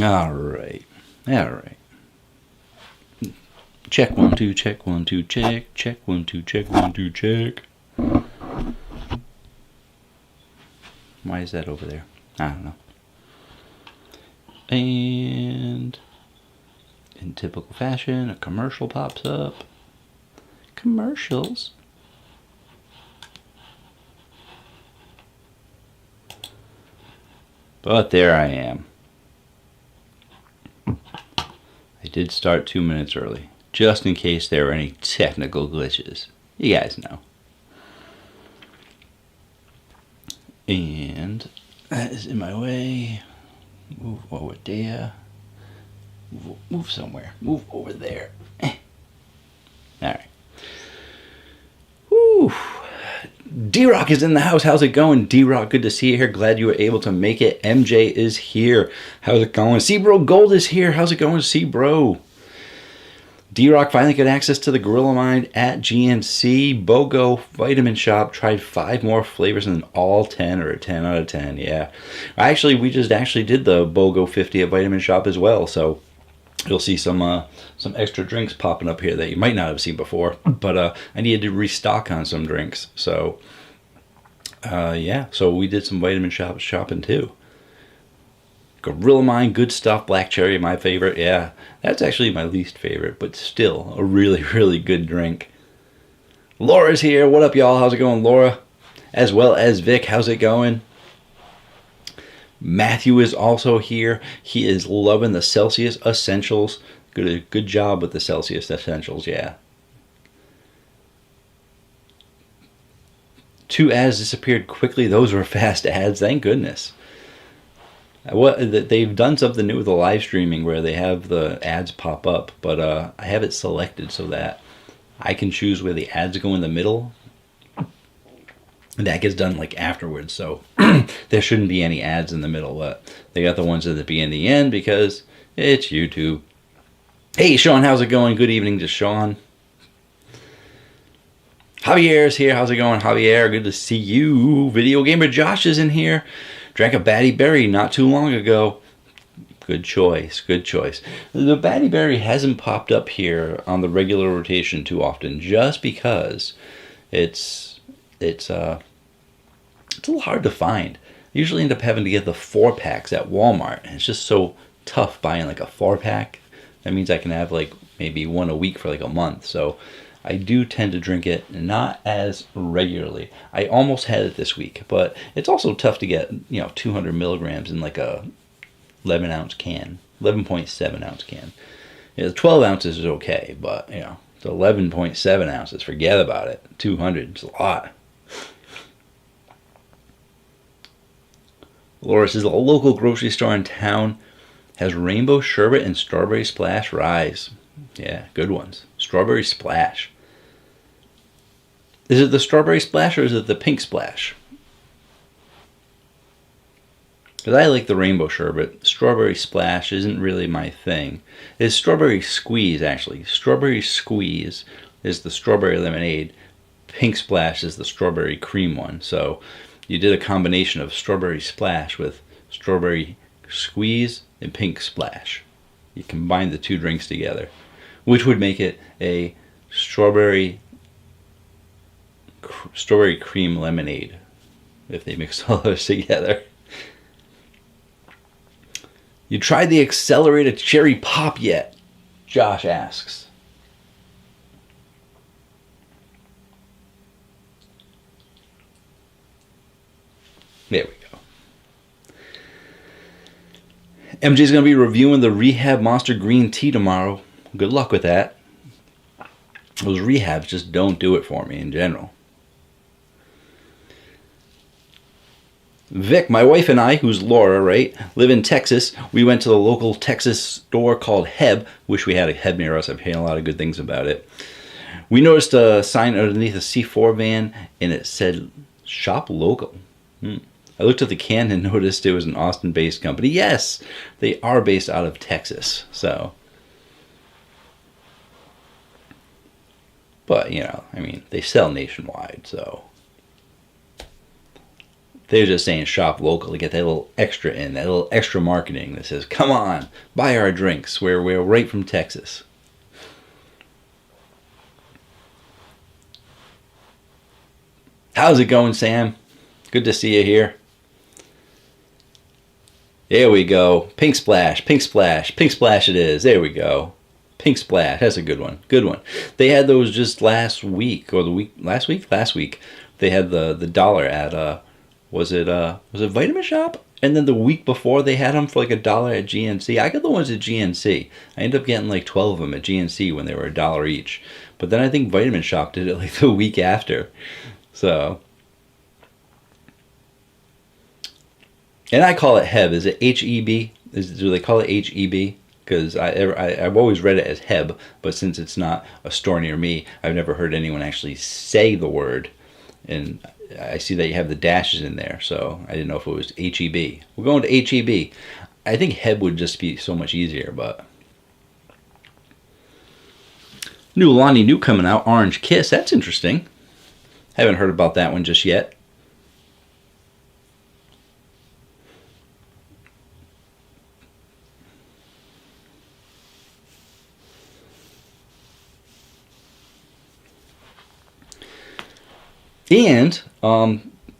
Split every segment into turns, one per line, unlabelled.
All right. All right. Check 1 2, check 1 2, check. Check 1 2, check 1 2, check. Why is that over there? I don't know. And in typical fashion, a commercial pops up. Commercials. But there I am. I did start 2 minutes early, just in case there were any technical glitches. You guys know. And that is in my way. Move over there. Move somewhere. Move over there. Alright. Whew. D-Rock is in the house. How's it going? D-Rock, good to see you here. Glad you were able to make it. MJ is here. How's it going? C-Bro Gold is here. How's it going, C-Bro? D-Rock finally got access to the Gorilla Mind at GNC. BOGO Vitamin Shop. Tried 5 more flavors and all 10 or a 10 out of 10. Yeah. We just did the BOGO 50 at Vitamin Shop as well. So you'll see some extra drinks popping up here that you might not have seen before. But I needed to restock on some drinks. So, yeah. So we did some Vitamin Shop shopping too. Gorilla Mind, good stuff. Black Cherry, my favorite. Yeah, that's actually my least favorite, but still a really, really good drink. Laura's here. What up, y'all? How's it going, Laura? As well as Vic. How's it going? Matthew is also here. He is loving the Celsius Essentials. Good job with the Celsius Essentials, yeah. 2 ads disappeared quickly. Those were fast ads, thank goodness. They've done something new with the live streaming where they have the ads pop up, but I have it selected so that I can choose where the ads go in the middle. And that gets done like afterwards, so there shouldn't be any ads in the middle, but they got the ones at the beginning and the end because it's YouTube. Hey Sean, how's it going? Good evening to Sean. Javier's here. How's it going, Javier? Good to see you. Video Gamer Josh is in here. Drank a Batty Berry not too long ago. Good choice. Good choice. The Batty Berry hasn't popped up here on the regular rotation too often, just because it's a little hard to find. I usually end up having to get the 4-packs at Walmart, and it's just so tough buying like a 4-pack. That means I can have like maybe one a week for like a month. So I do tend to drink it not as regularly. I almost had it this week, but it's also tough to get, 200 milligrams in like a 11 ounce can, 11.7 ounce can. The 12 ounces is okay, but the 11.7 ounces, forget about it. 200 is a lot. Laura says a local grocery store in town has rainbow sherbet and strawberry splash ryes. Yeah, good ones. Strawberry splash. Is it the strawberry splash or is it the pink splash? Because I like the rainbow sherbet. Strawberry splash isn't really my thing. It's strawberry squeeze, actually. Strawberry squeeze is the strawberry lemonade. Pink splash is the strawberry cream one. So you did a combination of strawberry splash with strawberry squeeze and pink splash. You combine the 2 drinks together, which would make it a strawberry cream lemonade if they mix all those together. You tried the accelerated cherry pop yet? Josh asks. There we go. MJ's going to be reviewing the Rehab Monster Green Tea tomorrow. Good luck with that. Those rehabs just don't do it for me in general. Vic, my wife and I, who's Laura, right, live in Texas. We went to the local Texas store called Heb. Wish we had a Heb near us. I've heard a lot of good things about it. We noticed a sign underneath a C4 van, and it said, Shop Local. I looked at the can and noticed it was an Austin-based company. Yes, they are based out of Texas, so. But, they sell nationwide, so. They're just saying shop local to get that little extra in, that little extra marketing that says, come on, buy our drinks. We're right from Texas. How's it going, Sam? Good to see you here. There we go. Pink splash, pink splash, pink splash it is. There we go. Pink splash. That's a good one. Good one. They had those just last week or the week last week. Last week they had the dollar at was it Vitamin Shop? And then the week before they had them for like $1 at GNC. I got the ones at GNC. I ended up getting like 12 of them at GNC when they were $1 each. But then I think Vitamin Shop did it like the week after. So, and I call it Heb. Is it H-E-B? Do they call it H-E-B? Because I've always read it as Heb, but since it's not a store near me, I've never heard anyone actually say the word. And I see that you have the dashes in there, so I didn't know if it was H-E-B. We're going to H-E-B. I think Heb would just be so much easier, but... New Lonnie New coming out, Orange Kiss. That's interesting. Haven't heard about that one just yet. And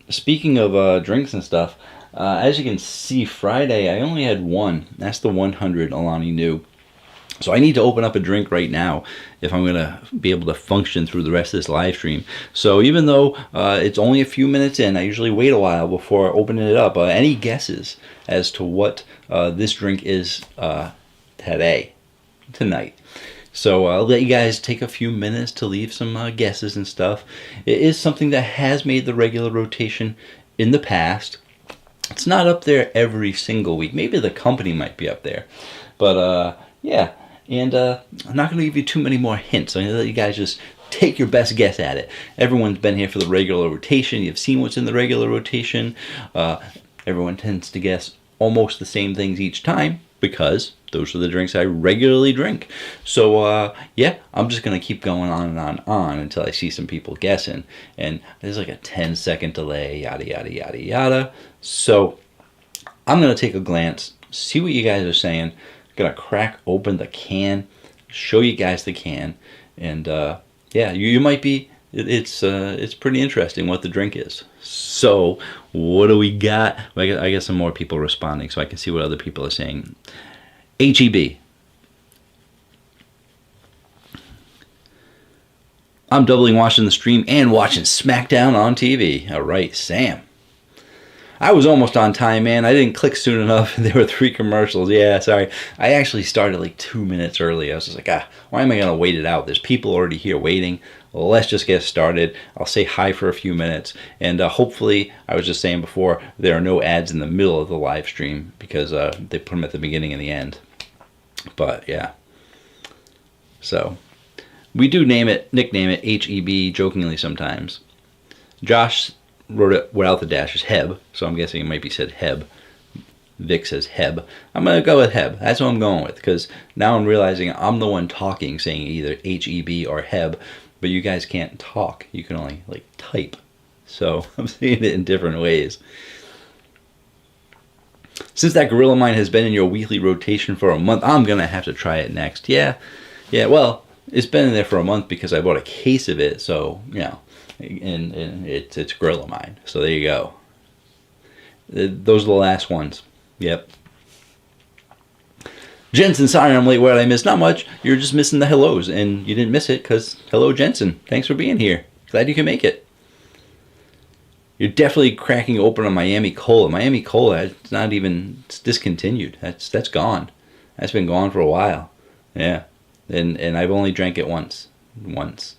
speaking of drinks and stuff, as you can see, Friday I only had one. That's the 100 Alani New. So I need to open up a drink right now if I'm going to be able to function through the rest of this live stream. So even though it's only a few minutes in, I usually wait a while before opening it up. Any guesses as to what this drink is tonight? So I'll let you guys take a few minutes to leave some guesses and stuff. It is something that has made the regular rotation in the past. It's not up there every single week. Maybe the company might be up there. But yeah. And I'm not going to give you too many more hints. I'm going to let you guys just take your best guess at it. Everyone's been here for the regular rotation. You've seen what's in the regular rotation. Everyone tends to guess almost the same things each time because those are the drinks I regularly drink. So, yeah, I'm just going to keep going on and on until I see some people guessing. And there's like a 10-second delay, yada, yada, yada, yada. So I'm going to take a glance, see what you guys are saying. Gonna crack open the can, show you guys the can, and yeah, you might be. It's pretty interesting what the drink is. So what do we got? I get some more people responding, so I can see what other people are saying. HEB. I'm doubling watching the stream and watching SmackDown on TV. All right, Sam. I was almost on time, man. I didn't click soon enough. There were 3 commercials. Yeah, sorry. I actually started like 2 minutes early. I was just like, why am I going to wait it out? There's people already here waiting. Well, let's just get started. I'll say hi for a few minutes. And hopefully, I was just saying before, there are no ads in the middle of the live stream because they put them at the beginning and the end. But, yeah. So, we do nickname it HEB jokingly sometimes. Josh wrote it without the dashes, Heb, so I'm guessing it might be said Heb. Vic says Heb. I'm going to go with Heb. That's what I'm going with, because now I'm realizing I'm the one talking, saying either HEB or Heb, but you guys can't talk. You can only, like, type. So I'm saying it in different ways. Since that Gorilla Mine has been in your weekly rotation for a month, I'm going to have to try it next. Yeah, well, it's been in there for a month because I bought a case of it, so, you know. And it's Gorilla Mine. So there you go. Those are the last ones. Yep. Jensen, sorry I'm late. What did I miss? Not much. You're just missing the hellos, and you didn't miss it because hello, Jensen. Thanks for being here. Glad you can make it. You're definitely cracking open a Miami Cola. Miami Cola, it's discontinued. That's gone. That's been gone for a while. Yeah. And I've only drank it once. Just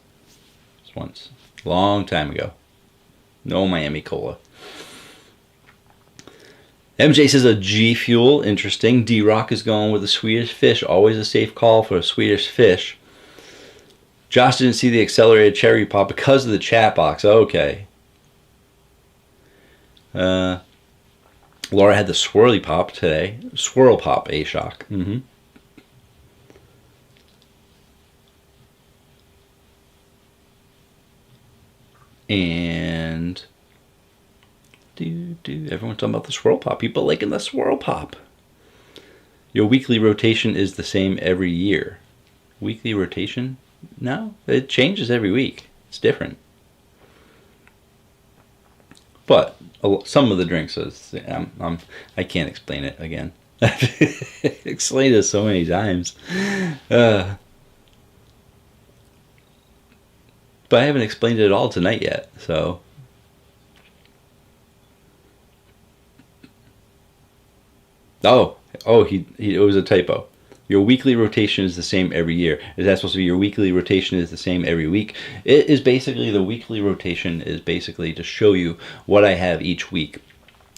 once. Long time ago. No Miami Cola. MJ says a G Fuel. Interesting. D-Rock is going with a Swedish Fish. Always a safe call for a Swedish Fish. Josh didn't see the accelerated cherry pop because of the chat box. Okay. Laura had the swirly pop today. Swirl pop, A-Shock. And Everyone's talking about the swirl pop. People liking the swirl pop. Your weekly rotation is the same every year. Weekly rotation? No, it changes every week. It's different. But some of the drinks, I can't explain it again. I've explained it so many times. But I haven't explained it at all tonight yet, so. Oh, it was a typo. Your weekly rotation is the same every year. Is that supposed to be your weekly rotation is the same every week? It is basically, the weekly rotation is basically to show you what I have each week.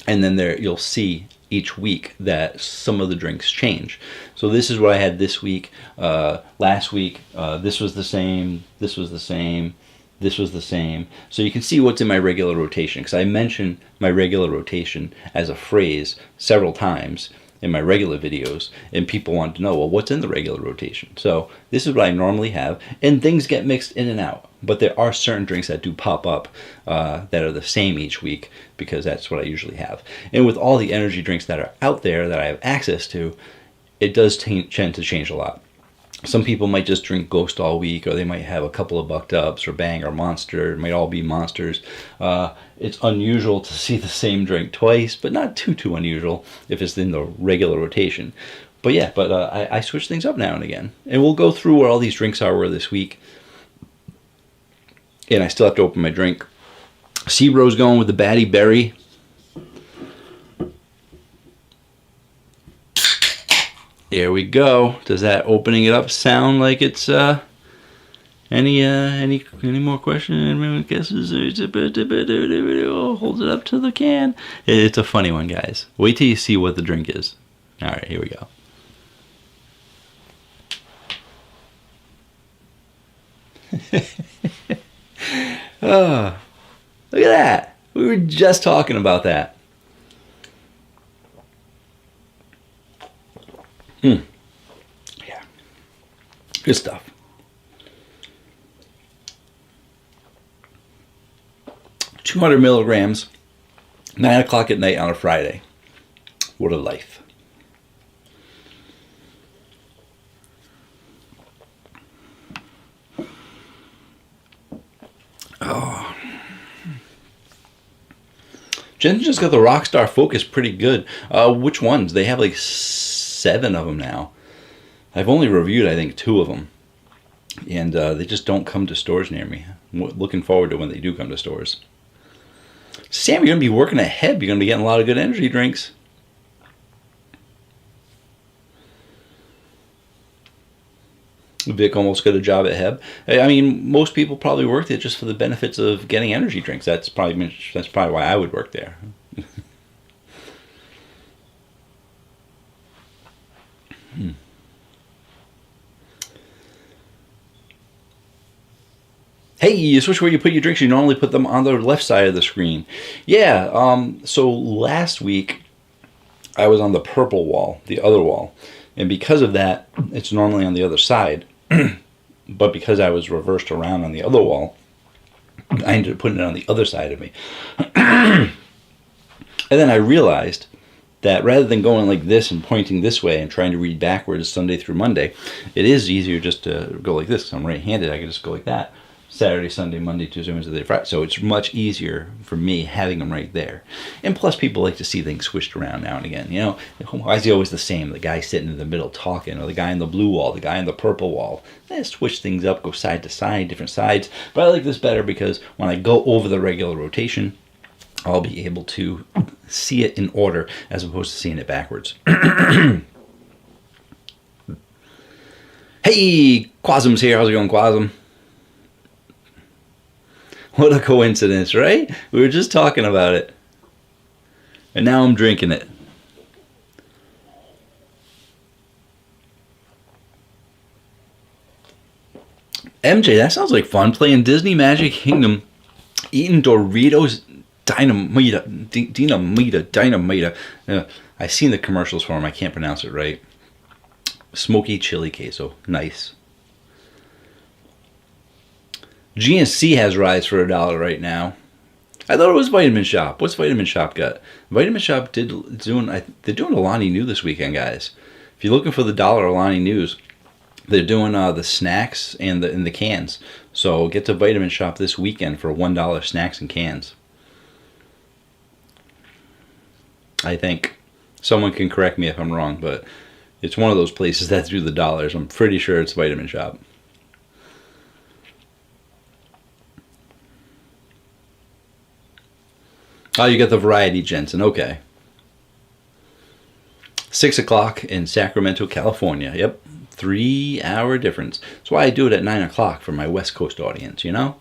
And then there you'll see each week that some of the drinks change. So this is what I had this week. Last week, this was the same, this was the same, this was the same. So you can see what's in my regular rotation, because I mentioned my regular rotation as a phrase several times in my regular videos, and people want to know, well, what's in the regular rotation? So this is what I normally have, and things get mixed in and out. But there are certain drinks that do pop up that are the same each week, because that's what I usually have. And with all the energy drinks that are out there that I have access to, it does tend to change a lot. Some people might just drink Ghost all week, or they might have a couple of Bucked Ups or Bang or Monster. It might all be Monsters. It's unusual to see the same drink twice, but not too unusual if it's in the regular rotation. But yeah, I switch things up now and again. And we'll go through where all these drinks were this week. And I still have to open my drink. Seabro's going with the Batty Berry. There we go. Does that opening it up sound like it's any more questions? Anyone guesses? Holds it up to the can. It's a funny one, guys. Wait till you see what the drink is. All right, here we go. Oh, look at that. We were just talking about that. Yeah. Good stuff. 200 milligrams, 9 o'clock at night on a Friday. What a life. Oh. Jen just got the Rockstar Focus pretty good. Which ones? They have like 7 of them now. I've only reviewed, I think, 2 of them. And they just don't come to stores near me. I'm looking forward to when they do come to stores. Sam, you're going to be working at Heb. You're going to be getting a lot of good energy drinks. Vic almost got a job at Heb. I mean, most people probably work there just for the benefits of getting energy drinks. That's probably why I would work there. Hey, you switch where you put your drinks. You normally put them on the left side of the screen. Yeah, so last week I was on the purple wall, the other wall. And because of that, it's normally on the other side. But because I was reversed around on the other wall, I ended up putting it on the other side of me. And then I realized that rather than going like this and pointing this way and trying to read backwards Sunday through Monday, it is easier just to go like this. I'm right-handed. I can just go like that. Saturday, Sunday, Monday, Tuesday, Wednesday, Friday. So it's much easier for me having them right there. And plus, people like to see things switched around now and again. You know, why is he always the same? The guy sitting in the middle talking, or the guy in the blue wall, the guy in the purple wall. Switch things up, go side to side, different sides. But I like this better because when I go over the regular rotation, I'll be able to see it in order as opposed to seeing it backwards. Hey, Quasum's here. How's it going, Quasum? What a coincidence, right? We were just talking about it. And now I'm drinking it. MJ, that sounds like fun. Playing Disney Magic Kingdom. Eating Doritos Dynamita. I've seen the commercials for them. I can't pronounce it right. Smoky chili queso. Nice. GNC has rides for $1 right now. I thought it was Vitamin Shop. What's Vitamin Shop got? Vitamin Shop they're doing Alani New this weekend, guys. If you're looking for the dollar Alani News, they're doing the snacks and the cans. So get to Vitamin Shop this weekend for $1 snacks and cans. I think someone can correct me if I'm wrong, but it's one of those places that do the dollars. I'm pretty sure it's Vitamin Shop. Oh, you got the variety Jensen. Okay. 6 o'clock in Sacramento, California. Yep. 3-hour difference. That's why I do it at 9 o'clock for my West Coast audience, you know?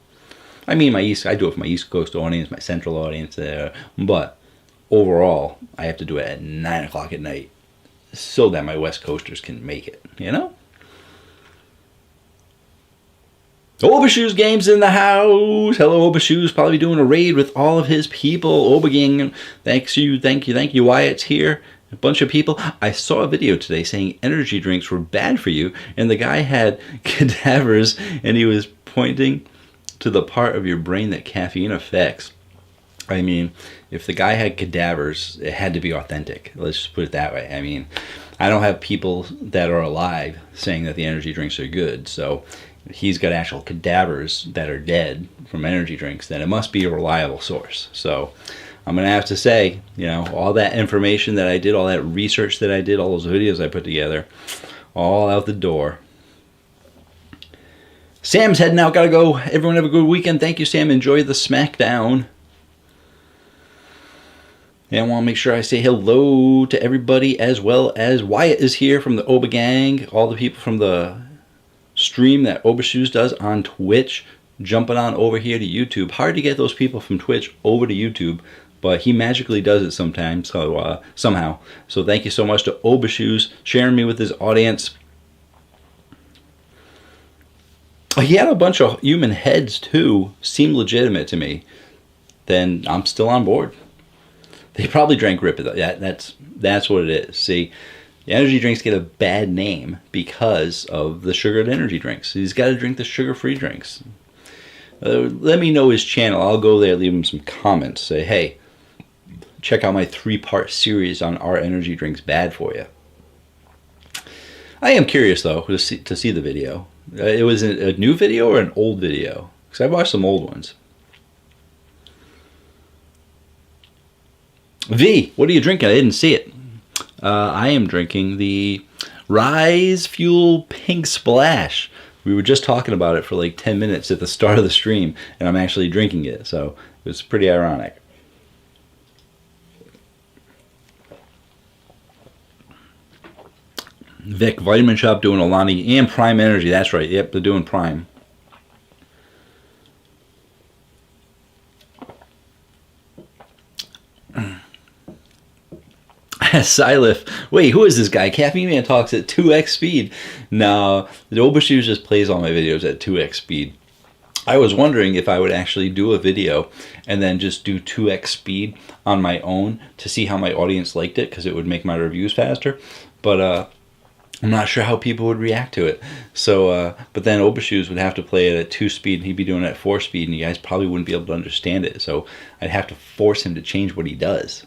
I mean, I do it for my East Coast audience, my Central audience there. But overall, I have to do it at 9 o'clock at night so that my West Coasters can make it, you know? Obashoes Games in the house. Hello, Obashoes. Probably doing a raid with all of his people. Obagang, thank you. Wyatt's here. A bunch of people. I saw a video today saying energy drinks were bad for you, and the guy had cadavers, and he was pointing to the part of your brain that caffeine affects. I mean, if the guy had cadavers, it had to be authentic. Let's just put it that way. I mean, I don't have people that are alive saying that the energy drinks are good, so he's got actual cadavers that are dead from energy drinks, then it must be a reliable source. So I'm going to have to say, you know, all that information that I did, all that research that I did, all those videos I put together, all out the door. Sam's heading out. Got to go. Everyone have a good weekend. Thank you, Sam. Enjoy the SmackDown. And I want to make sure I say hello to everybody, as well as Wyatt is here from the Oba Gang, all the people from the stream that Obashoes does on Twitch, jumping on over here to YouTube. Hard to get those people from Twitch over to YouTube, but he magically does it sometimes, so somehow. So thank you so much to Obashoes sharing me with his audience. He had a bunch of human heads too. Seemed legitimate to me. Then I'm still on board. They probably drank Rip It. That's what it is. See, the energy drinks get a bad name because of the sugared energy drinks. He's got to drink the sugar-free drinks. Let me know his channel. I'll go there, leave him some comments. Say, hey, check out my 3-part series on Are Energy Drinks Bad For You? I am curious, though, to see the video. It was a new video or an old video? Because I watched some old ones. V, what are you drinking? I didn't see it. I am drinking the Rise Fuel Pink Splash. We were just talking about it for like 10 minutes at the start of the stream, and I'm actually drinking it, so it was pretty ironic. Vic, Vitamin Shop doing Alani and Prime Energy. That's right. Yep, they're doing Prime. Silif. Wait, who is this guy? Caffeine Man talks at 2x speed. No, the Obashoes just plays all my videos at 2x speed. I was wondering if I would actually do a video and then just do 2x speed on my own to see how my audience liked it, because it would make my reviews faster. But I'm not sure how people would react to it. So, but then Obashoes would have to play it at 2 speed, and he'd be doing it at 4 speed, and you guys probably wouldn't be able to understand it. So I'd have to force him to change what he does.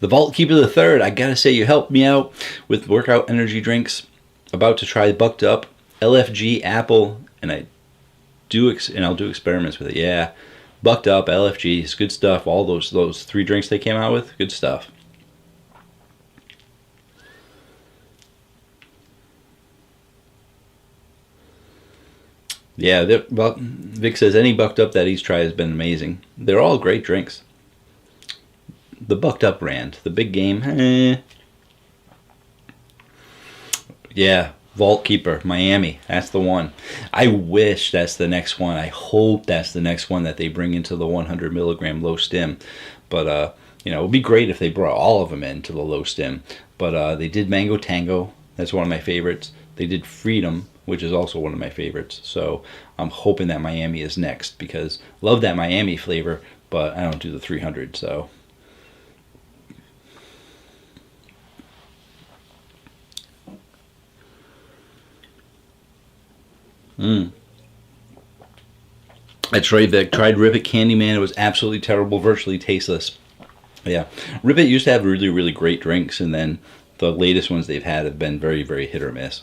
The Vault Keeper the Third, I gotta say, you helped me out with workout energy drinks. About to try Bucked Up, LFG, Apple, and I'll do experiments with it. Yeah, Bucked Up, LFG, it's good stuff. All those 3 drinks they came out with, good stuff. Yeah, Vic says any Bucked Up that he's tried has been amazing. They're all great drinks. The Bucked Up brand, the big game, Yeah, Vault Keeper, Miami, that's the one. I wish that's the next one. I hope that's the next one that they bring into the 100 milligram low stim. But, you know, it would be great if they brought all of them into the low stim. But they did Mango Tango, that's one of my favorites. They did Freedom, which is also one of my favorites. So I'm hoping that Miami is next, because I love that Miami flavor, but I don't do the 300, so... Mm. I tried Ribbit Candyman. It was absolutely terrible, virtually tasteless. Yeah, Ribbit used to have really, really great drinks, and then the latest ones they've had have been very, very hit or miss.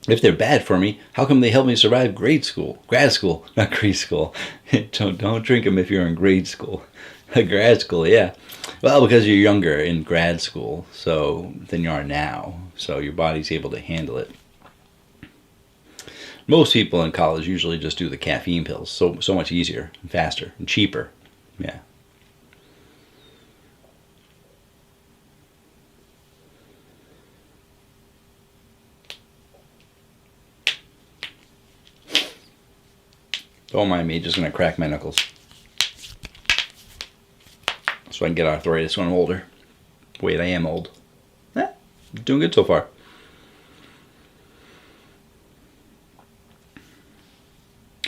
If they're bad for me, how come they help me survive grad school, not grade school? Don't drink them if you're in grade school. Grad school, yeah. Well, because you're younger in grad school than you are now, so your body's able to handle it. Most people in college usually just do the caffeine pills, so much easier, and faster, and cheaper. Yeah. Don't mind me, just gonna crack my knuckles so I can get arthritis when I'm older. Wait, I am old. Doing good so far.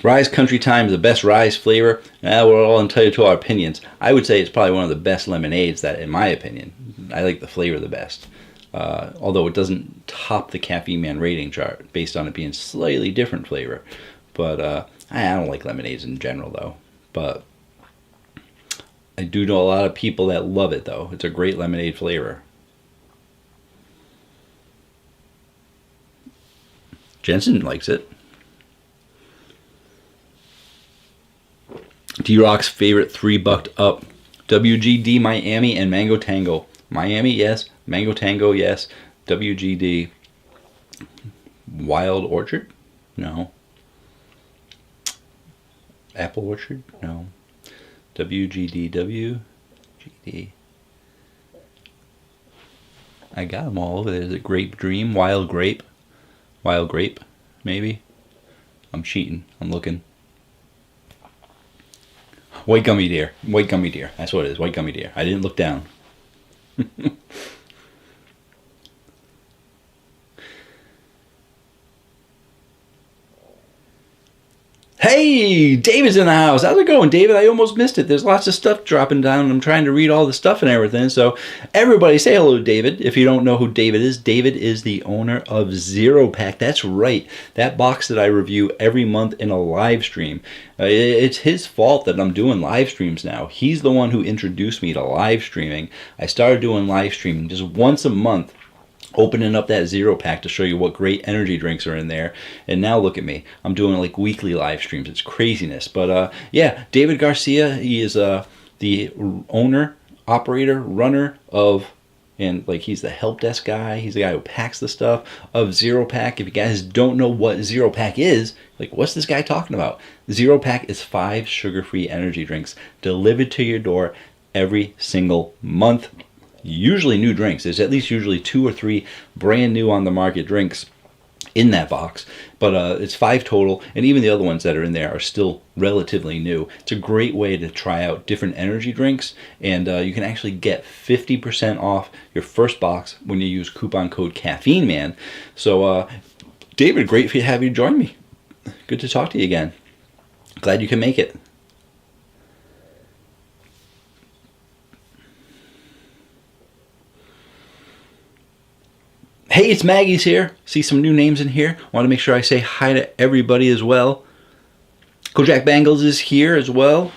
Rise Country Time is the best Rise flavor. We're all entitled to our opinions. I would say it's probably one of the best lemonades, that, in my opinion. I like the flavor the best. Although it doesn't top the Caffeine Man rating chart based on it being slightly different flavor. But I don't like lemonades in general, though. But I do know a lot of people that love it, though. It's a great lemonade flavor. Jensen likes it. D-Rock's favorite 3 bucked up. WGD Miami and Mango Tango. Miami, yes. Mango Tango, yes. WGD. Wild Orchard? No. Apple Orchard? No. WGD. WGD. I got them all over there. Is it Grape Dream? Wild Grape? Wild Grape, maybe? I'm cheating. I'm looking. White Gummy Deer. White Gummy Deer. That's what it is. White Gummy Deer. I didn't look down. Hey, David's in the house. How's it going, David? I almost missed it. There's lots of stuff dropping down, and I'm trying to read all the stuff and everything. So everybody say hello to David. If you don't know who David is the owner of Zero Pack. That's right. That box that I review every month in a live stream. It's his fault that I'm doing live streams now. He's the one who introduced me to live streaming. I started doing live streaming just once a month, opening up that Zero Pack to show you what great energy drinks are in there. And now look at me. I'm doing like weekly live streams. It's craziness. But yeah, David Garcia, he is the owner, operator, runner of, and like he's the help desk guy. He's the guy who packs the stuff of Zero Pack. If you guys don't know what Zero Pack is, like what's this guy talking about? Zero Pack is 5 sugar-free energy drinks delivered to your door every single month. Usually new drinks. There's at least usually 2 or 3 brand new on the market drinks in that box, but it's 5 total, and even the other ones that are in there are still relatively new. It's a great way to try out different energy drinks, and you can actually get 50% off your first box when you use coupon code Caffeine Man. So David, great to have you join me. Good to talk to you again. Glad you can make it. Hey, it's Maggie's here. See some new names in here. Want to make sure I say hi to everybody as well. Kojak Bangles is here as well.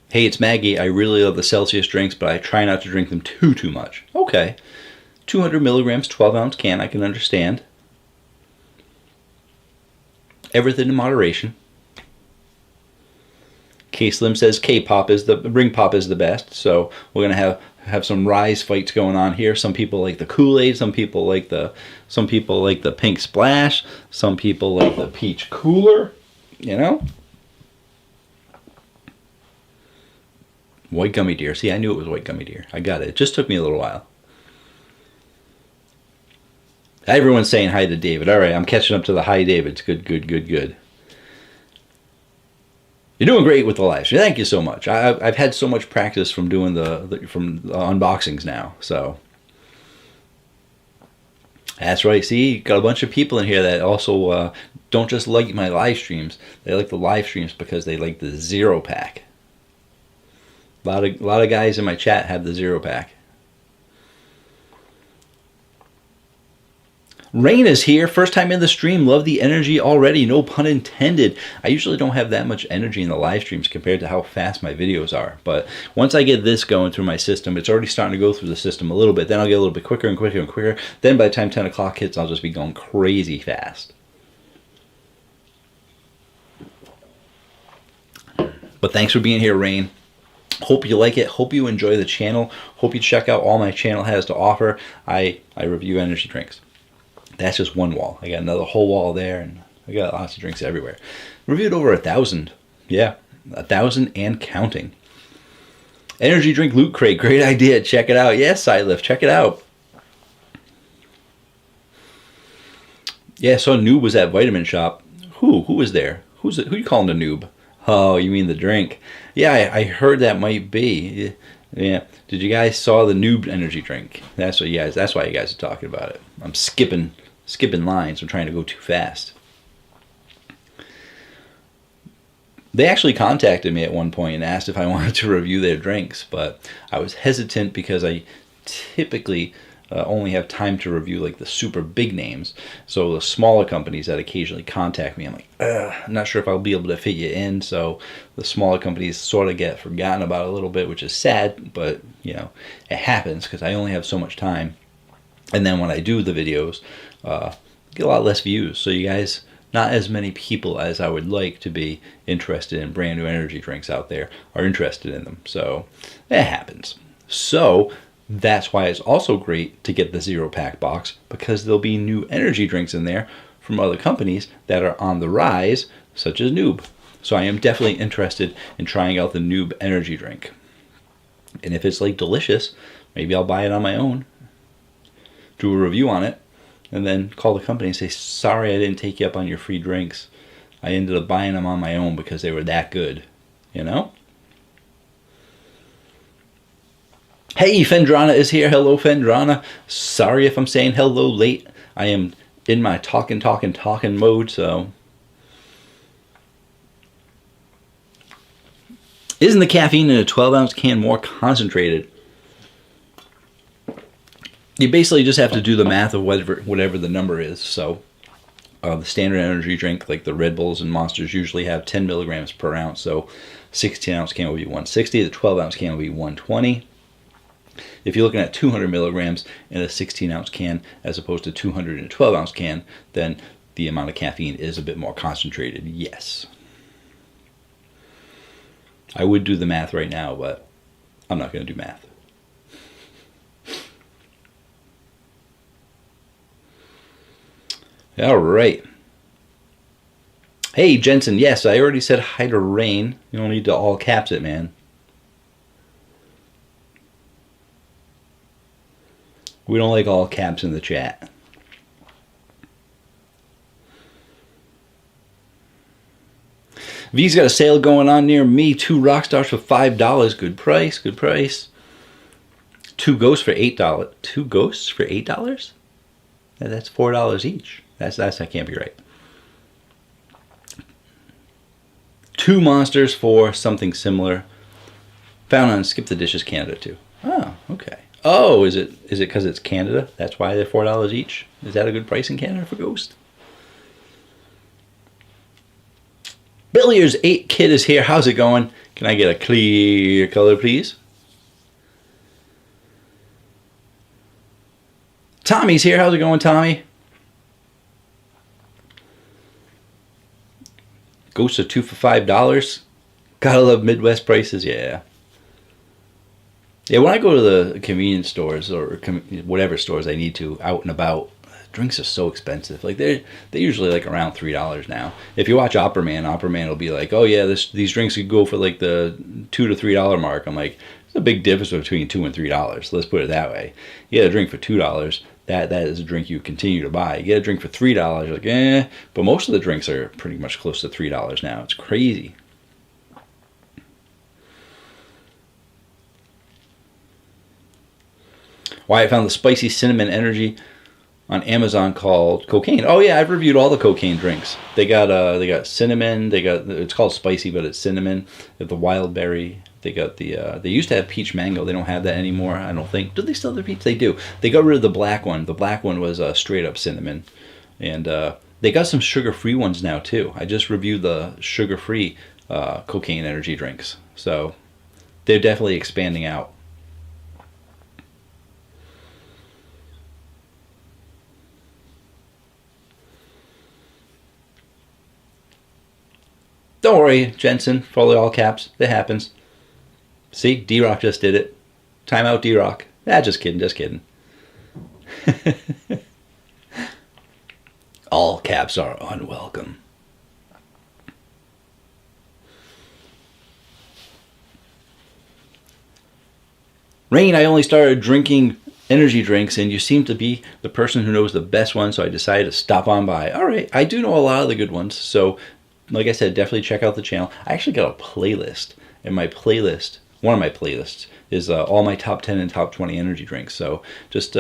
Hey, it's Maggie. I really love the Celsius drinks, but I try not to drink them too much. Okay. 200 milligrams, 12-ounce can. I can understand. Everything in moderation. K Slim says K-pop is ring pop is the best. So we're gonna have some Rise fights going on here. Some people like the Kool-Aid, some people like the pink splash, some people like the peach cooler, you know? White Gummy Deer. See, I knew it was White Gummy Deer. I got it. It just took me a little while. Everyone's saying hi to David. All right, I'm catching up to the hi Davids. Good. You're doing great with the live stream. Thank you so much. I've had so much practice from doing the unboxings now. So that's right. See, got a bunch of people in here that also don't just like my live streams. They like the live streams because they like the Zero Pack. A lot of guys in my chat have the 0-pack. Rain is here. First time in the stream. Love the energy already. No pun intended. I usually don't have that much energy in the live streams compared to how fast my videos are. But once I get this going through my system, it's already starting to go through the system a little bit. Then I'll get a little bit quicker and quicker and quicker. Then by the time 10 o'clock hits, I'll just be going crazy fast. But thanks for being here, Rain. Hope you like it. Hope you enjoy the channel. Hope you check out all my channel has to offer. I review energy drinks. That's just one wall. I got another whole wall there, and I got lots of drinks everywhere. Reviewed over 1,000. Yeah, 1,000 and counting. Energy drink loot crate. Great idea. Check it out. Yes, Sidelift. Check it out. Yeah, so Noob was at Vitamin Shop. Who was there? Who you calling a noob? Oh, you mean the drink? Yeah, I heard that might be. Yeah. Did you guys saw the Noob energy drink? That's why you guys are talking about it. I'm skipping lines. I'm trying to go too fast. They actually contacted me at one point and asked if I wanted to review their drinks, but I was hesitant because I typically only have time to review like the super big names. So the smaller companies that occasionally contact me, I'm like, I'm not sure if I'll be able to fit you in. So the smaller companies sort of get forgotten about a little bit, which is sad, but you know, it happens because I only have so much time. And then when I do the videos, get a lot less views. So you guys, not as many people as I would like to be interested in brand new energy drinks out there are interested in them. So it happens. So that's why it's also great to get the 0-pack box, because there'll be new energy drinks in there from other companies that are on the rise, such as Noob. So I am definitely interested in trying out the Noob energy drink. And if it's like delicious, maybe I'll buy it on my own, do a review on it, and then call the company and say, sorry I didn't take you up on your free drinks. I ended up buying them on my own because they were that good, you know? Hey, Fendrana is here. Hello, Fendrana. Sorry if I'm saying hello late. I am in my talking mode, so. Isn't the caffeine in a 12-ounce can more concentrated? You basically just have to do the math of whatever the number is. So the standard energy drink, like the Red Bulls and Monsters, usually have 10 milligrams per ounce. So 16-ounce can will be 160. The 12-ounce can will be 120. If you're looking at 200 milligrams in a 16-ounce can as opposed to 200 in a 12-ounce can, then the amount of caffeine is a bit more concentrated, yes. I would do the math right now, but I'm not going to do math. All right. Hey, Jensen, yes, I already said hi to Rain. You don't need to all caps it, man. We don't like all caps in the chat. V's got a sale going on near me. 2 Rockstars for $5. Good price, good price. 2 Ghosts for $8. 2 Ghosts for $8? That's $4 each. That can't be right. 2 Monsters for something similar. Found on Skip the Dishes Canada too. Oh, okay. Oh, is it because it's Canada? That's why they're $4 each? Is that a good price in Canada for Ghost? Billiards 8 Kid is here. How's it going? Can I get a clear color, please? Tommy's here. How's it going, Tommy? Ghosts are 2 for $5. Gotta love Midwest prices, yeah. Yeah, when I go to the convenience stores or whatever stores I need to, out and about, drinks are so expensive. Like they're usually like around $3 now. If you watch Opera Man will be like, oh yeah, these drinks could go for like the $2 to $3 mark. I'm like, there's a big difference between $2 and $3. Let's put it that way. You get a drink for $2, that is a drink you continue to buy. You get a drink for $3, you're like, eh. But most of the drinks are pretty much close to $3 now. It's crazy. Why I found the spicy cinnamon energy on Amazon called Cocaine. Oh yeah, I've reviewed all the cocaine drinks. They got cinnamon. It's called spicy, but it's cinnamon. They have the wild berry. I They got the they used to have peach mango. They don't have that anymore, I don't think. Do they still have the peach? They do. They got rid of the black one. The black one was straight up cinnamon, and they got some sugar-free ones now too. I just reviewed the sugar-free cocaine energy drinks, so they're definitely expanding out. Don't worry, Jensen, follow all caps. It happens. See, D-Rock just did it. Time out, D-Rock. Ah, just kidding, just kidding. All caps are unwelcome. Rain, I only started drinking energy drinks, and you seem to be the person who knows the best one, so I decided to stop on by. All right, I do know a lot of the good ones, so like I said, definitely check out the channel. I actually got a playlist, and my playlist, one of my playlists, is all my top 10 and top 20 energy drinks. So just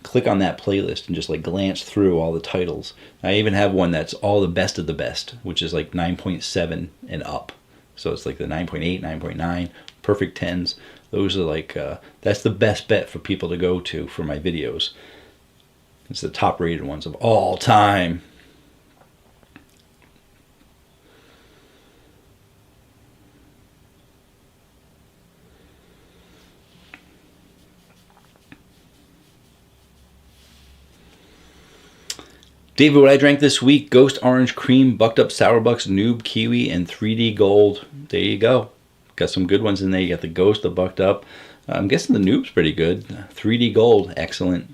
click on that playlist and just like glance through all the titles. I even have one that's all the best of the best, which is like 9.7 and up. So it's like the 9.8, 9.9, perfect 10s. Those are like, that's the best bet for people to go to for my videos. It's the top rated ones of all time. David, what I drank this week: Ghost Orange Cream, Bucked Up Sourbucks, Noob Kiwi, and 3D Gold. There you go. Got some good ones in there. You got the Ghost, the Bucked Up. I'm guessing the Noob's pretty good. 3D Gold, excellent.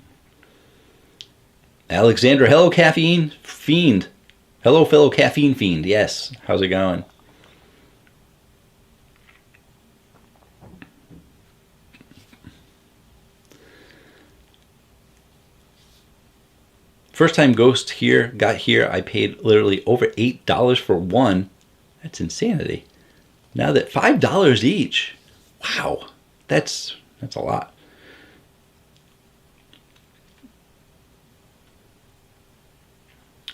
Alexandra, hello Caffeine Fiend. Hello fellow Caffeine Fiend. Yes, how's it going? First time Ghost got here, I paid literally over $8 for one. That's insanity. Now that $5 each. Wow. That's a lot.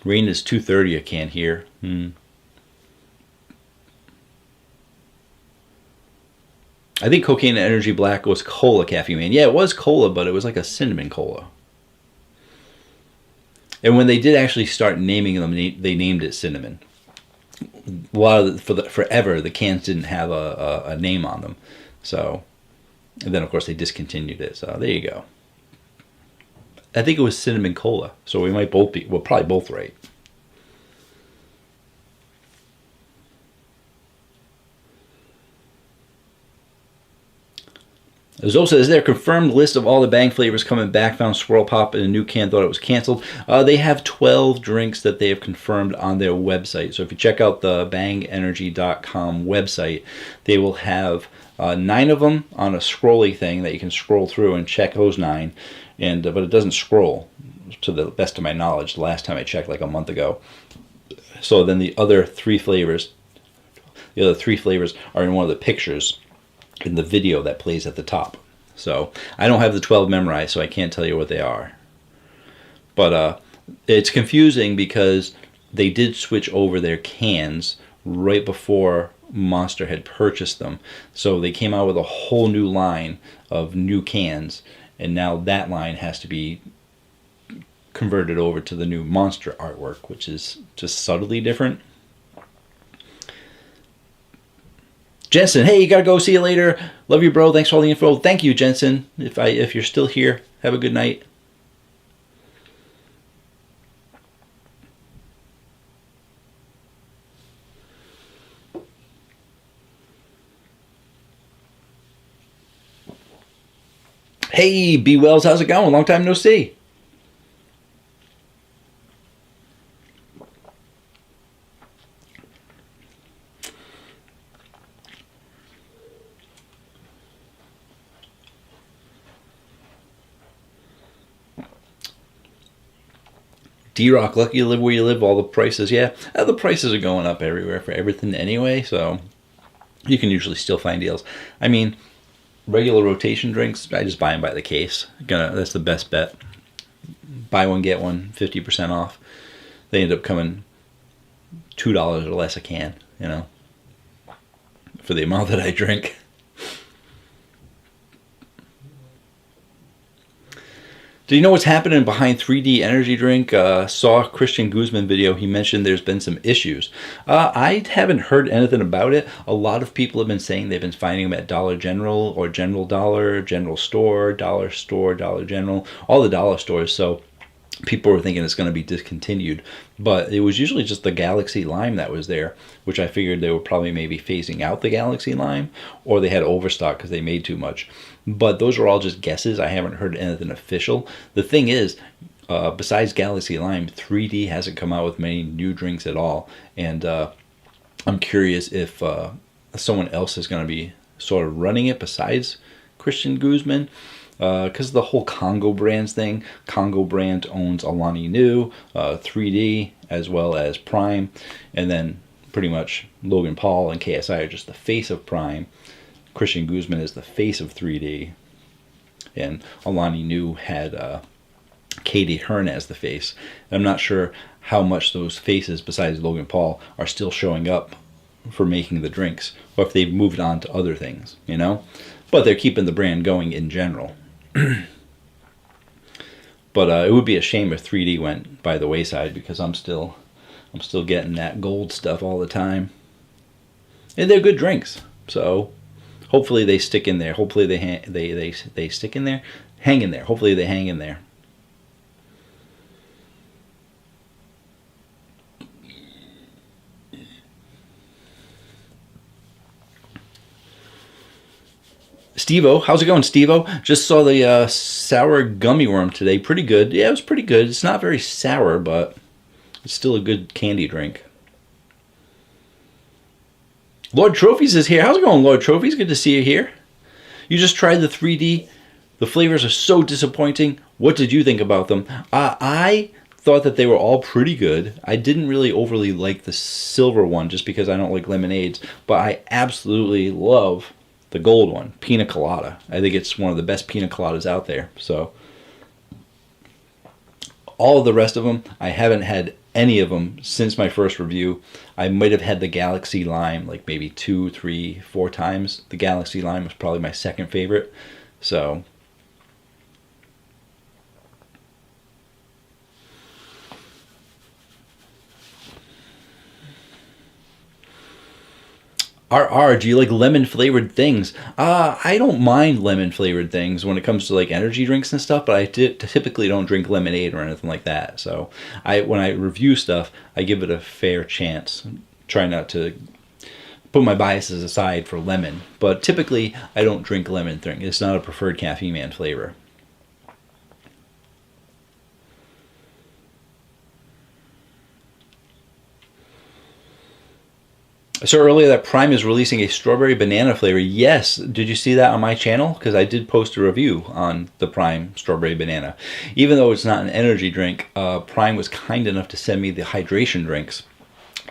Rain is $2.30 a can here. I think Cocaine and Energy Black was cola, Caffeine Man. Yeah, it was cola, but it was like a cinnamon cola. And when they did actually start naming them, they named it cinnamon. A lot of forever, the cans didn't have a name on them. So, and then of course they discontinued it. So there you go. I think it was cinnamon cola. So we might both be, we're probably both right. Zosa, is there a confirmed list of all the Bang flavors coming back? Found Swirl Pop in a new can, thought it was canceled. They have 12 drinks that they have confirmed on their website. So if you check out the bangenergy.com website, they will have 9 of them on a scrolly thing that you can scroll through and check those 9. And but it doesn't scroll, to the best of my knowledge, the last time I checked like a month ago. So then the other 3 flavors are in one of the pictures in the video that plays at the top. So I don't have the 12 memorized, so I can't tell you what they are. But it's confusing because they did switch over their cans right before Monster had purchased them. So they came out with a whole new line of new cans, and now that line has to be converted over to the new Monster artwork, which is just subtly different. Jensen, hey, you gotta go. See you later. Love you, bro. Thanks for all the info. Thank you, Jensen. If you're still here, have a good night. Hey, B Wells, how's it going? Long time no see. D-Rock, lucky you live where you live, all the prices. Yeah, the prices are going up everywhere for everything anyway, so you can usually still find deals. I mean, regular rotation drinks, I just buy them by the case. That's the best bet. Buy one, get one, 50% off. They end up coming $2 or less a can, you know, for the amount that I drink. Do you know what's happening behind 3D Energy Drink? Saw a Christian Guzman video. He mentioned there's been some issues. I haven't heard anything about it. A lot of people have been saying they've been finding them at Dollar General or General Dollar, General Store, Dollar General, all the dollar stores. So people were thinking it's going to be discontinued, but it was usually just the Galaxy Lime that was there, which I figured they were probably maybe phasing out the Galaxy Lime, or they had overstock because they made too much. But those are all just guesses. I haven't heard anything official. The thing is, besides Galaxy Lime, 3D hasn't come out with many new drinks at all, and I'm curious if someone else is going to be sort of running it besides Christian Guzman. Because the whole Congo Brands thing. Congo Brand owns Alani Nu, 3D, as well as Prime, and then pretty much Logan Paul and KSI are just the face of Prime. Christian Guzman is the face of 3D, and Alani Nu had Katie Hearn as the face. And I'm not sure how much those faces, besides Logan Paul, are still showing up for making the drinks, or if they've moved on to other things, you know? But they're keeping the brand going in general. But it would be a shame if 3D went by the wayside, because I'm still getting that gold stuff all the time, and they're good drinks. So hopefully they stick in there. Hopefully they stick in there, hang in there. Hopefully they hang in there. Steve-O, how's it going, Steve-O? Just saw the sour gummy worm today. Pretty good. Yeah, it was pretty good. It's not very sour, but it's still a good candy drink. Lord Trophies is here. How's it going, Lord Trophies? Good to see you here. You just tried the 3D. The flavors are so disappointing. What did you think about them? I thought that they were all pretty good. I didn't really overly like the silver one just because I don't like lemonades, but I absolutely love the gold one, Pina Colada. I think it's one of the best Pina Coladas out there. So all of the rest of them, I haven't had any of them since my first review. I might have had the Galaxy Lime like maybe 2, 3, 4 times. The Galaxy Lime was probably my second favorite. So RR, do you like lemon flavored things? I don't mind lemon flavored things when it comes to like energy drinks and stuff, but I typically don't drink lemonade or anything like that. So when I review stuff, I give it a fair chance. Try not to put my biases aside for lemon, but typically I don't drink lemon thing. It's not a preferred Caffeine Man flavor. I saw earlier that Prime is releasing a strawberry banana flavor. Yes, did you see that on my channel? Because I did post a review on the Prime strawberry banana. Even though it's not an energy drink, Prime was kind enough to send me the hydration drinks.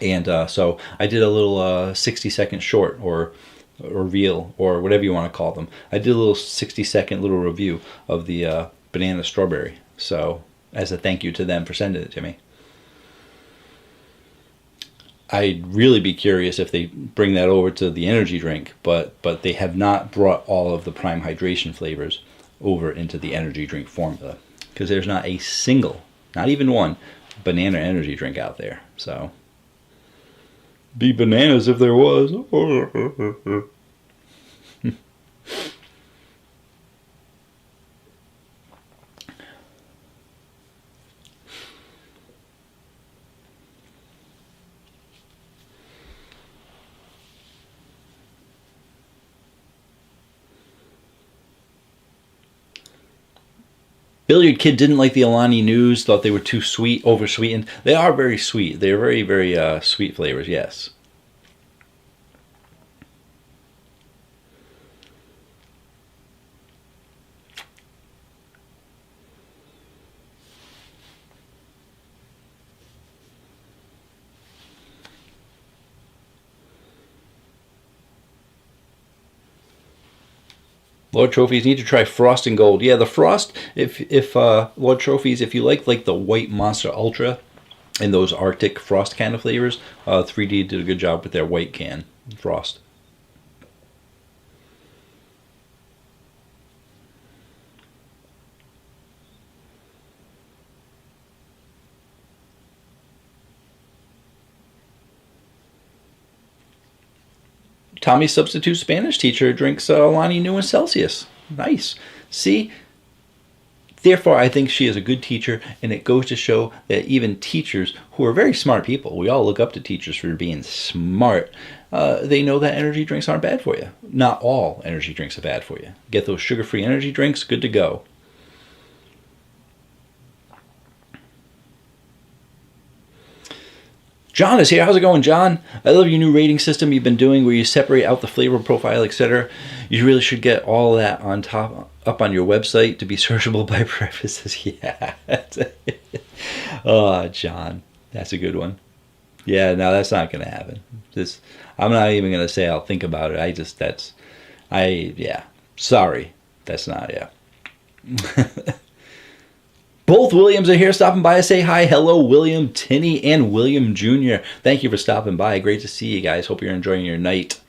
And so I did a little 60-second short or reel or whatever you want to call them. I did a little 60-second little review of the banana strawberry. So as a thank you to them for sending it to me. I'd really be curious if they bring that over to the energy drink, but they have not brought all of the Prime hydration flavors over into the energy drink formula, because there's not a single, not even one, banana energy drink out there. So be bananas if there was. Billiard Kid didn't like the Alani News, thought they were too sweet, oversweetened. They are very sweet. They are very, very sweet flavors, yes. Lord Trophies, need to try Frost and Gold. Yeah, the Frost, if Lord Trophies, if you like the white Monster Ultra and those Arctic Frost kind of flavors, 3D did a good job with their white can Frost. Tommy's substitute Spanish teacher drinks Alani Nu and Celsius. Nice. See? Therefore, I think she is a good teacher, and it goes to show that even teachers who are very smart people, we all look up to teachers for being smart, they know that energy drinks aren't bad for you. Not all energy drinks are bad for you. Get those sugar-free energy drinks, good to go. John is here. How's it going, John? I love your new rating system you've been doing where you separate out the flavor profile, etc. You really should get all that on top up on your website to be searchable by prefaces. Yeah. Oh, John. That's a good one. Yeah, no, that's not going to happen. I'm not even going to say I'll think about it. Yeah. Sorry. That's not, yeah. Both Williams are here stopping by to say hi. Hello, William Tinney and William Jr. Thank you for stopping by. Great to see you guys. Hope you're enjoying your night.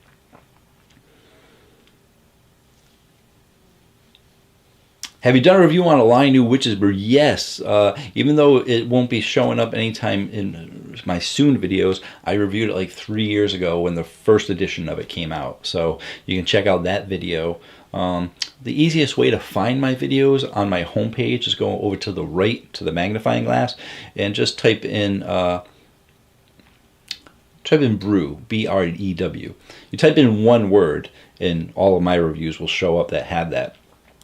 Have you done a review on Alani Nu Witch's Brew? Yes. Even though it won't be showing up anytime in my soon videos, I reviewed it like 3 years ago when the first edition of it came out. So you can check out that video. The easiest way to find my videos on my homepage is go over to the right to the magnifying glass and just type in brew, B-R-E-W. You type in one word and all of my reviews will show up that have that.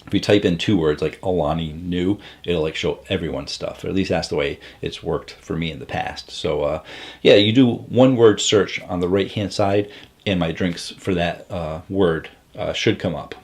If you type in 2 words like Alani Nu, it'll like show everyone's stuff, or at least that's the way it's worked for me in the past. So yeah, you do one word search on the right hand side and my drinks for that word should come up.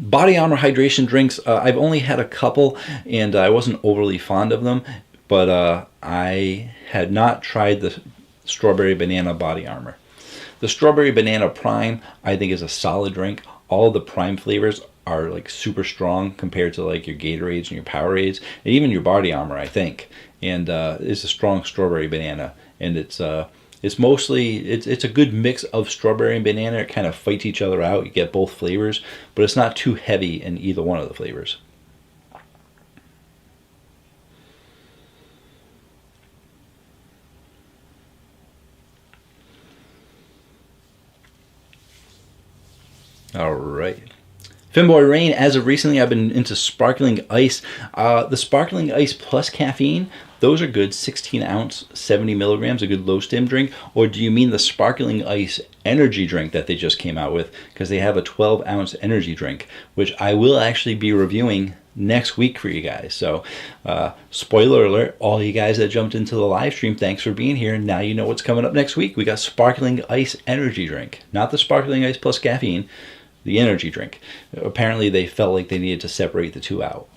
Body Armor hydration drinks, I've only had a couple and I wasn't overly fond of them, but I had not tried the Strawberry Banana Body Armor. The Strawberry Banana Prime I think is a solid drink. All the Prime flavors are like super strong compared to like your Gatorades and your Powerades and even your Body Armor, I think. And it's a strong strawberry banana, and it's mostly, it's a good mix of strawberry and banana. It kind of fights each other out. You get both flavors, but it's not too heavy in either one of the flavors. All right. Finboy Rain, as of recently, I've been into sparkling ice. The sparkling ice plus caffeine, those are good. 16 ounce, 70 milligrams, a good low stim drink. Or do you mean the sparkling ice energy drink that they just came out with? Because they have a 12 ounce energy drink, which I will actually be reviewing next week for you guys. So spoiler alert, all you guys that jumped into the live stream, thanks for being here. Now you know what's coming up next week. We got sparkling ice energy drink, not the sparkling ice plus caffeine. The energy drink. Apparently they felt like they needed to separate the two out.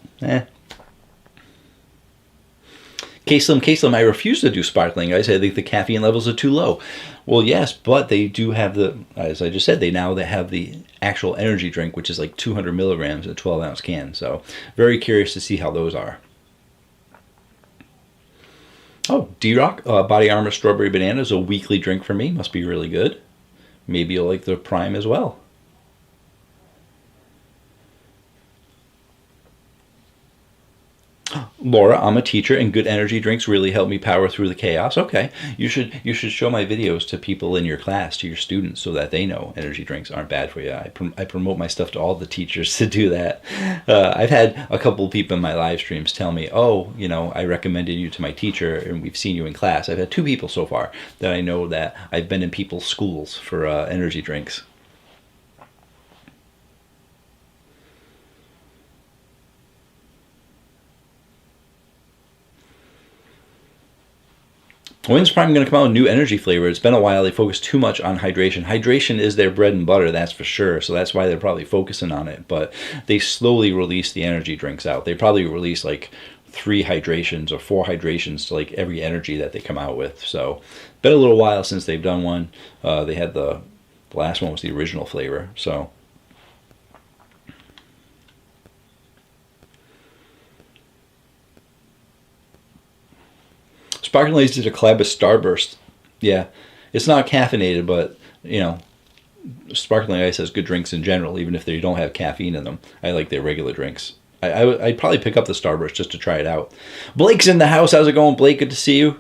K-Slim, I refuse to do sparkling ice. I think the caffeine levels are too low. Well, yes, but they do have the, as I just said, they have the actual energy drink, which is like 200 milligrams in a 12 ounce can. So very curious to see how those are. Oh, D-Rock, Body Armor Strawberry Banana is a weekly drink for me. Must be really good. Maybe you'll like the Prime as well. Laura, I'm a teacher and good energy drinks really help me power through the chaos. Okay, you should show my videos to people in your class, to your students, so that they know energy drinks aren't bad for you. I promote my stuff to all the teachers to do that. I've had a couple of people in my live streams tell me, oh, you know, I recommended you to my teacher and we've seen you in class. I've had 2 people so far that I know that I've been in people's schools for energy drinks. When's Prime going to come out with a new energy flavor? It's been a while. They focus too much on hydration. Hydration is their bread and butter, that's for sure. So that's why they're probably focusing on it. But they slowly release the energy drinks out. They probably release like 3 hydrations or 4 hydrations to like every energy that they come out with. So been a little while since they've done one. They had the last one was the original flavor. So Sparkling Lazy did a collab with Starburst. Yeah, it's not caffeinated, but you know, Sparkling Ice has good drinks in general, even if they don't have caffeine in them. I like their regular drinks. I'd probably pick up the Starburst just to try it out. Blake's in the house. How's it going, Blake? Good to see you.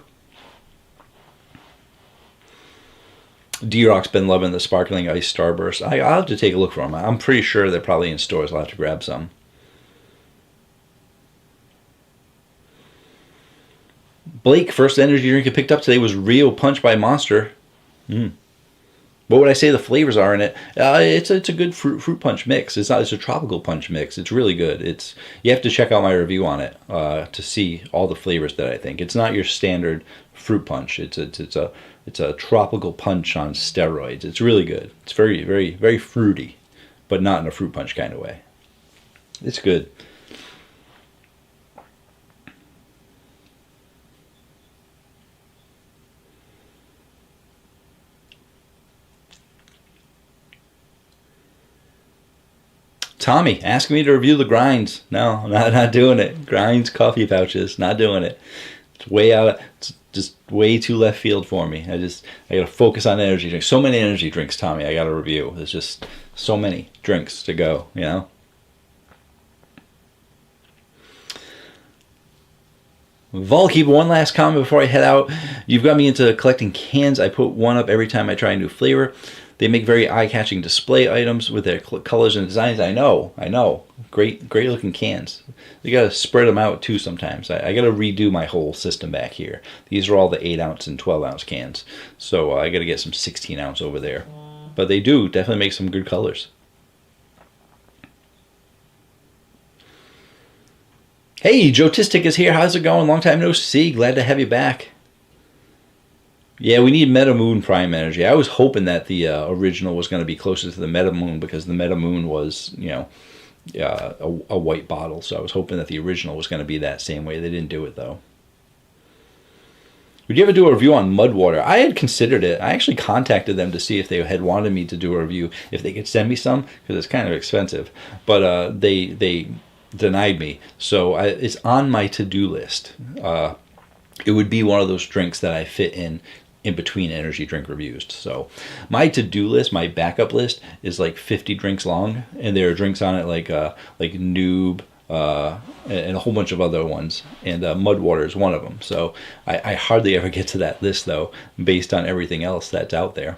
D-Rock's been loving the Sparkling Ice Starburst. I'll have to take a look for them. I'm pretty sure they're probably in stores. I'll have to grab some. Blake, first energy drink I picked up today was Rio Punch by Monster. What would I say the flavors are in it? It's a good fruit punch mix. It's a tropical punch mix. It's really good. You have to check out my review on it to see all the flavors that I think. It's not your standard fruit punch. It's a tropical punch on steroids. It's really good. It's very, very, very fruity, but not in a fruit punch kind of way. It's good. Tommy, asking me to review the Grinds. No, not doing it. Grinds coffee pouches, not doing it. It's way out. It's just way too left field for me. I gotta focus on energy drinks. So many energy drinks, Tommy. I gotta review. There's just so many drinks to go. You know. Volkeep, one last comment before I head out. You've got me into collecting cans. I put one up every time I try a new flavor. They make very eye-catching display items with their colors and designs. I know. Great looking cans. You got to spread them out too sometimes. I got to redo my whole system back here. These are all the 8-ounce and 12-ounce cans. So I got to get some 16-ounce over there. But they do definitely make some good colors. Hey, Joe Tistic is here. How's it going? Long time no see. Glad to have you back. Yeah, we need Meta Moon Prime Energy. I was hoping that the original was going to be closer to the Meta Moon because the Meta Moon was, a white bottle. So I was hoping that the original was going to be that same way. They didn't do it, though. Would you ever do a review on Mudwater? I had considered it. I actually contacted them to see if they had wanted me to do a review, if they could send me some, because it's kind of expensive. But they denied me. So it's on my to-do list. It would be one of those drinks that I fit in between energy drink reviews. So my to-do list, my backup list is like 50 drinks long, and there are drinks on it like Noob and a whole bunch of other ones, and Mudwater is one of them. So I hardly ever get to that list though, based on everything else that's out there.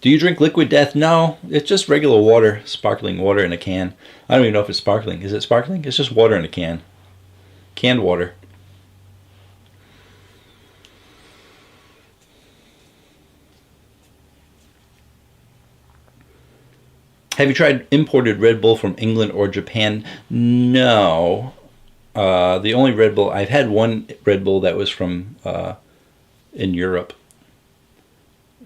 Do you drink Liquid Death? No, it's just regular water, sparkling water in a can. I don't even know if it's sparkling. Is it sparkling? It's just water in a can. Canned water. Have you tried imported Red Bull from England or Japan? No. The only Red Bull, I've had one Red Bull that was from in Europe.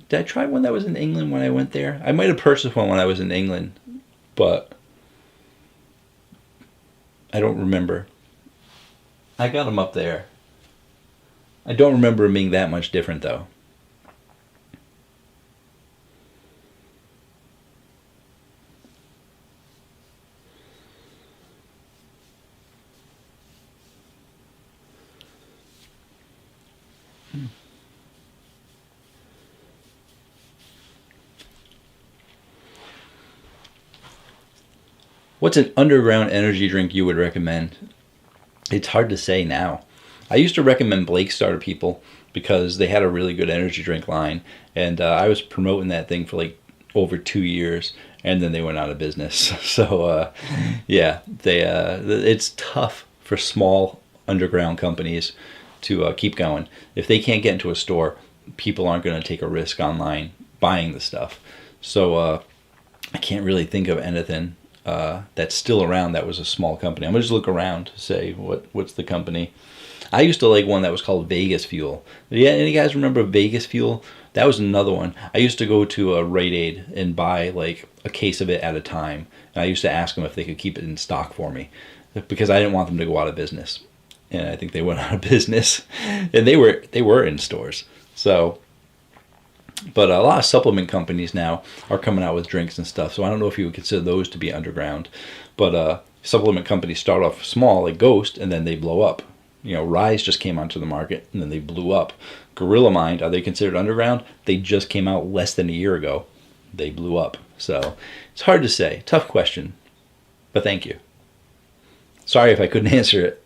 Did I try one that was in England when I went there? I might have purchased one when I was in England, but I don't remember. I got them up there. I don't remember them being that much different, though. What's an underground energy drink you would recommend? It's hard to say now. I used to recommend Blake Star to people because they had a really good energy drink line, and I was promoting that thing for like over 2 years, and then they went out of business. So yeah, it's tough for small underground companies to keep going. If they can't get into a store, people aren't going to take a risk online buying the stuff. So I can't really think of anything that's still around that was a small company. I'm gonna just look around to say what's the company. I used to like one that was called Vegas Fuel. Yeah, any guys remember Vegas Fuel? That was another one. I used to go to a Rite Aid and buy like a case of it at a time. And I used to ask them if they could keep it in stock for me because I didn't want them to go out of business. And I think they went out of business. And they were in stores. So, but a lot of supplement companies now are coming out with drinks and stuff. So I don't know if you would consider those to be underground. But supplement companies start off small, like Ghost, and then they blow up. Rise just came onto the market, and then they blew up. Gorilla Mind, are they considered underground? They just came out less than a year ago. They blew up. So it's hard to say. Tough question. But thank you. Sorry if I couldn't answer it.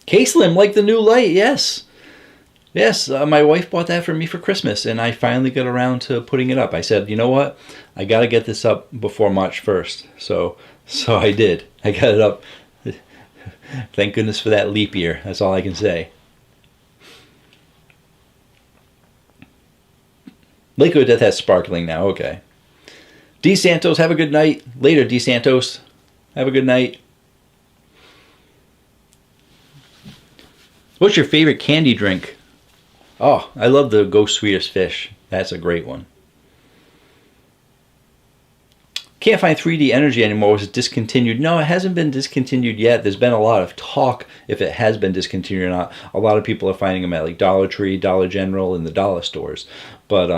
K-Slim, like the new light, yes. Yes, my wife bought that for me for Christmas, and I finally got around to putting it up. I said, you know what? I got to get this up before March 1st. So I did. I got it up. Thank goodness for that leap year. That's all I can say. Lakewood Death has sparkling now. Okay. D. Santos, have a good night. Later, D. Santos. Have a good night. What's your favorite candy drink? Oh, I love the Ghost Swedish Fish. That's a great one. Can't find 3D Energy anymore. Was it discontinued? No, it hasn't been discontinued yet. There's been a lot of talk if it has been discontinued or not. A lot of people are finding them at like Dollar Tree, Dollar General, and the dollar stores. But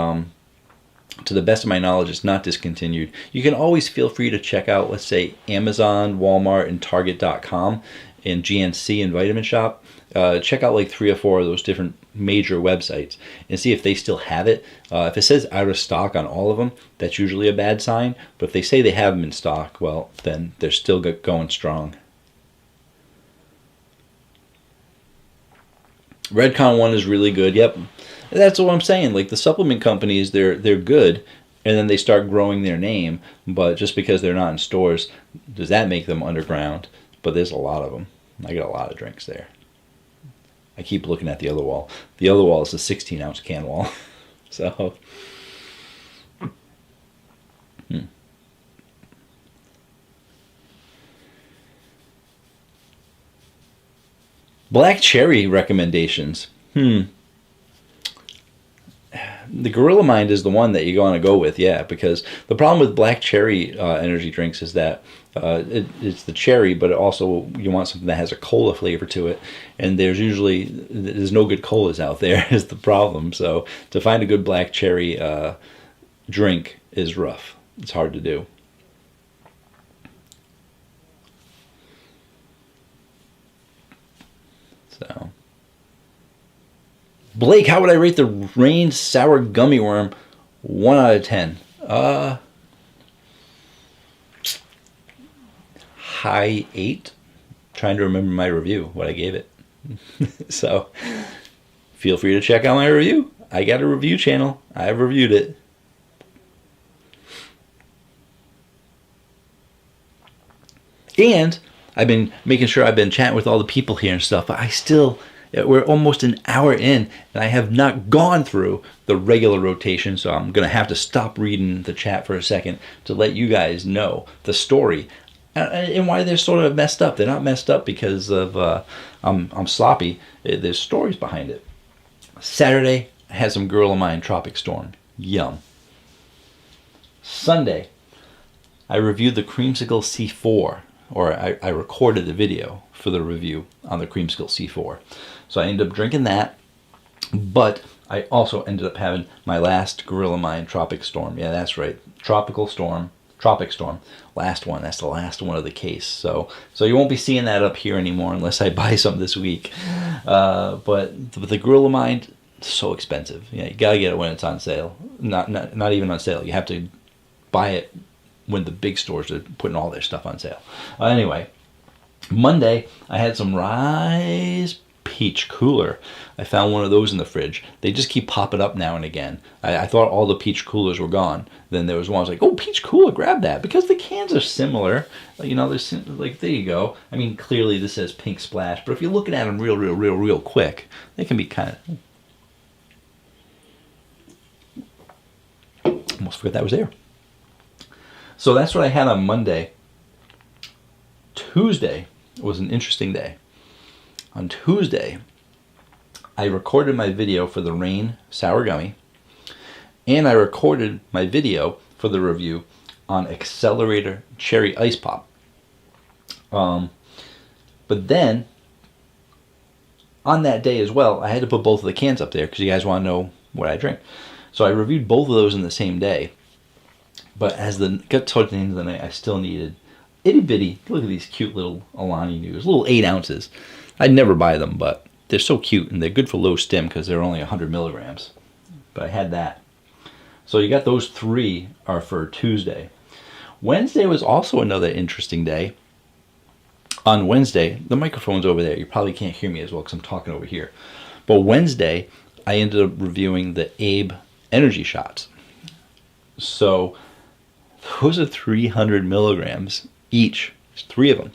to the best of my knowledge, it's not discontinued. You can always feel free to check out, let's say, Amazon, Walmart, and Target.com, and GNC and Vitamin Shop. Check out like 3 or 4 of those different major websites and see if they still have it. If it says out of stock on all of them, that's usually a bad sign. But if they say they have them in stock, well, then they're still going strong. Redcon 1 is really good. Yep. That's what I'm saying. Like the supplement companies, they're good, and then they start growing their name. But just because they're not in stores, does that make them underground? But there's a lot of them. I got a lot of drinks there. I keep looking at the other wall. The other wall is a 16-ounce can wall. So, Black cherry recommendations. The Gorilla Mind is the one that you're going to go with, yeah, because the problem with black cherry energy drinks is that it's the cherry, but also you want something that has a cola flavor to it, and there's no good colas out there is the problem. So to find a good black cherry drink is rough. It's hard to do. So, Blake, how would I rate the Rain Sour Gummy Worm? 1 out of 10. High 8. Trying to remember my review, what I gave it. So, feel free to check out my review. I got a review channel. I've reviewed it. And I've been making sure I've been chatting with all the people here and stuff, but we're almost an hour in, and I have not gone through the regular rotation, so I'm going to have to stop reading the chat for a second to let you guys know the story and why they're sort of messed up. They're not messed up because of I'm sloppy. There's stories behind it. Saturday, I had some Girl of Mine Tropic Storm. Yum. Sunday, I reviewed the Creamsicle C4, or I recorded the video for the review on the Creamsicle C4. So I ended up drinking that, but I also ended up having my last Gorilla Mine Tropic Storm. Yeah, that's right. Tropic Storm. Last one. That's the last one of the case. So you won't be seeing that up here anymore unless I buy some this week. But the Gorilla Mine, so expensive. Yeah, you gotta get it when it's on sale. Not even on sale. You have to buy it when the big stores are putting all their stuff on sale. Anyway, Monday I had some Rise Peach Cooler. I found one of those in the fridge. They just keep popping up now and again. I thought all the Peach Coolers were gone. Then there was one I was like, oh, Peach Cooler, grab that. Because the cans are similar. You know, there's like, there you go. I mean, clearly this says Pink Splash, but if you're looking at them real quick, they can be kind of... Almost forgot that was there. So that's what I had on Monday. Tuesday was an interesting day. On Tuesday, I recorded my video for the Rain Sour Gummy, and I recorded my video for the review on Accelerator Cherry Ice Pop. But then, on that day as well, I had to put both of the cans up there because you guys want to know what I drink. So I reviewed both of those in the same day. But as the got towards the end of the night, I still needed itty bitty. Look at these cute little Alani News, little 8 ounces. I'd never buy them, but they're so cute, and they're good for low stim because they're only 100 milligrams. But I had that. So you got those 3 are for Tuesday. Wednesday was also another interesting day. On Wednesday, the microphone's over there. You probably can't hear me as well because I'm talking over here. But Wednesday, I ended up reviewing the Abe energy shots. So those are 300 milligrams each. There's 3 of them.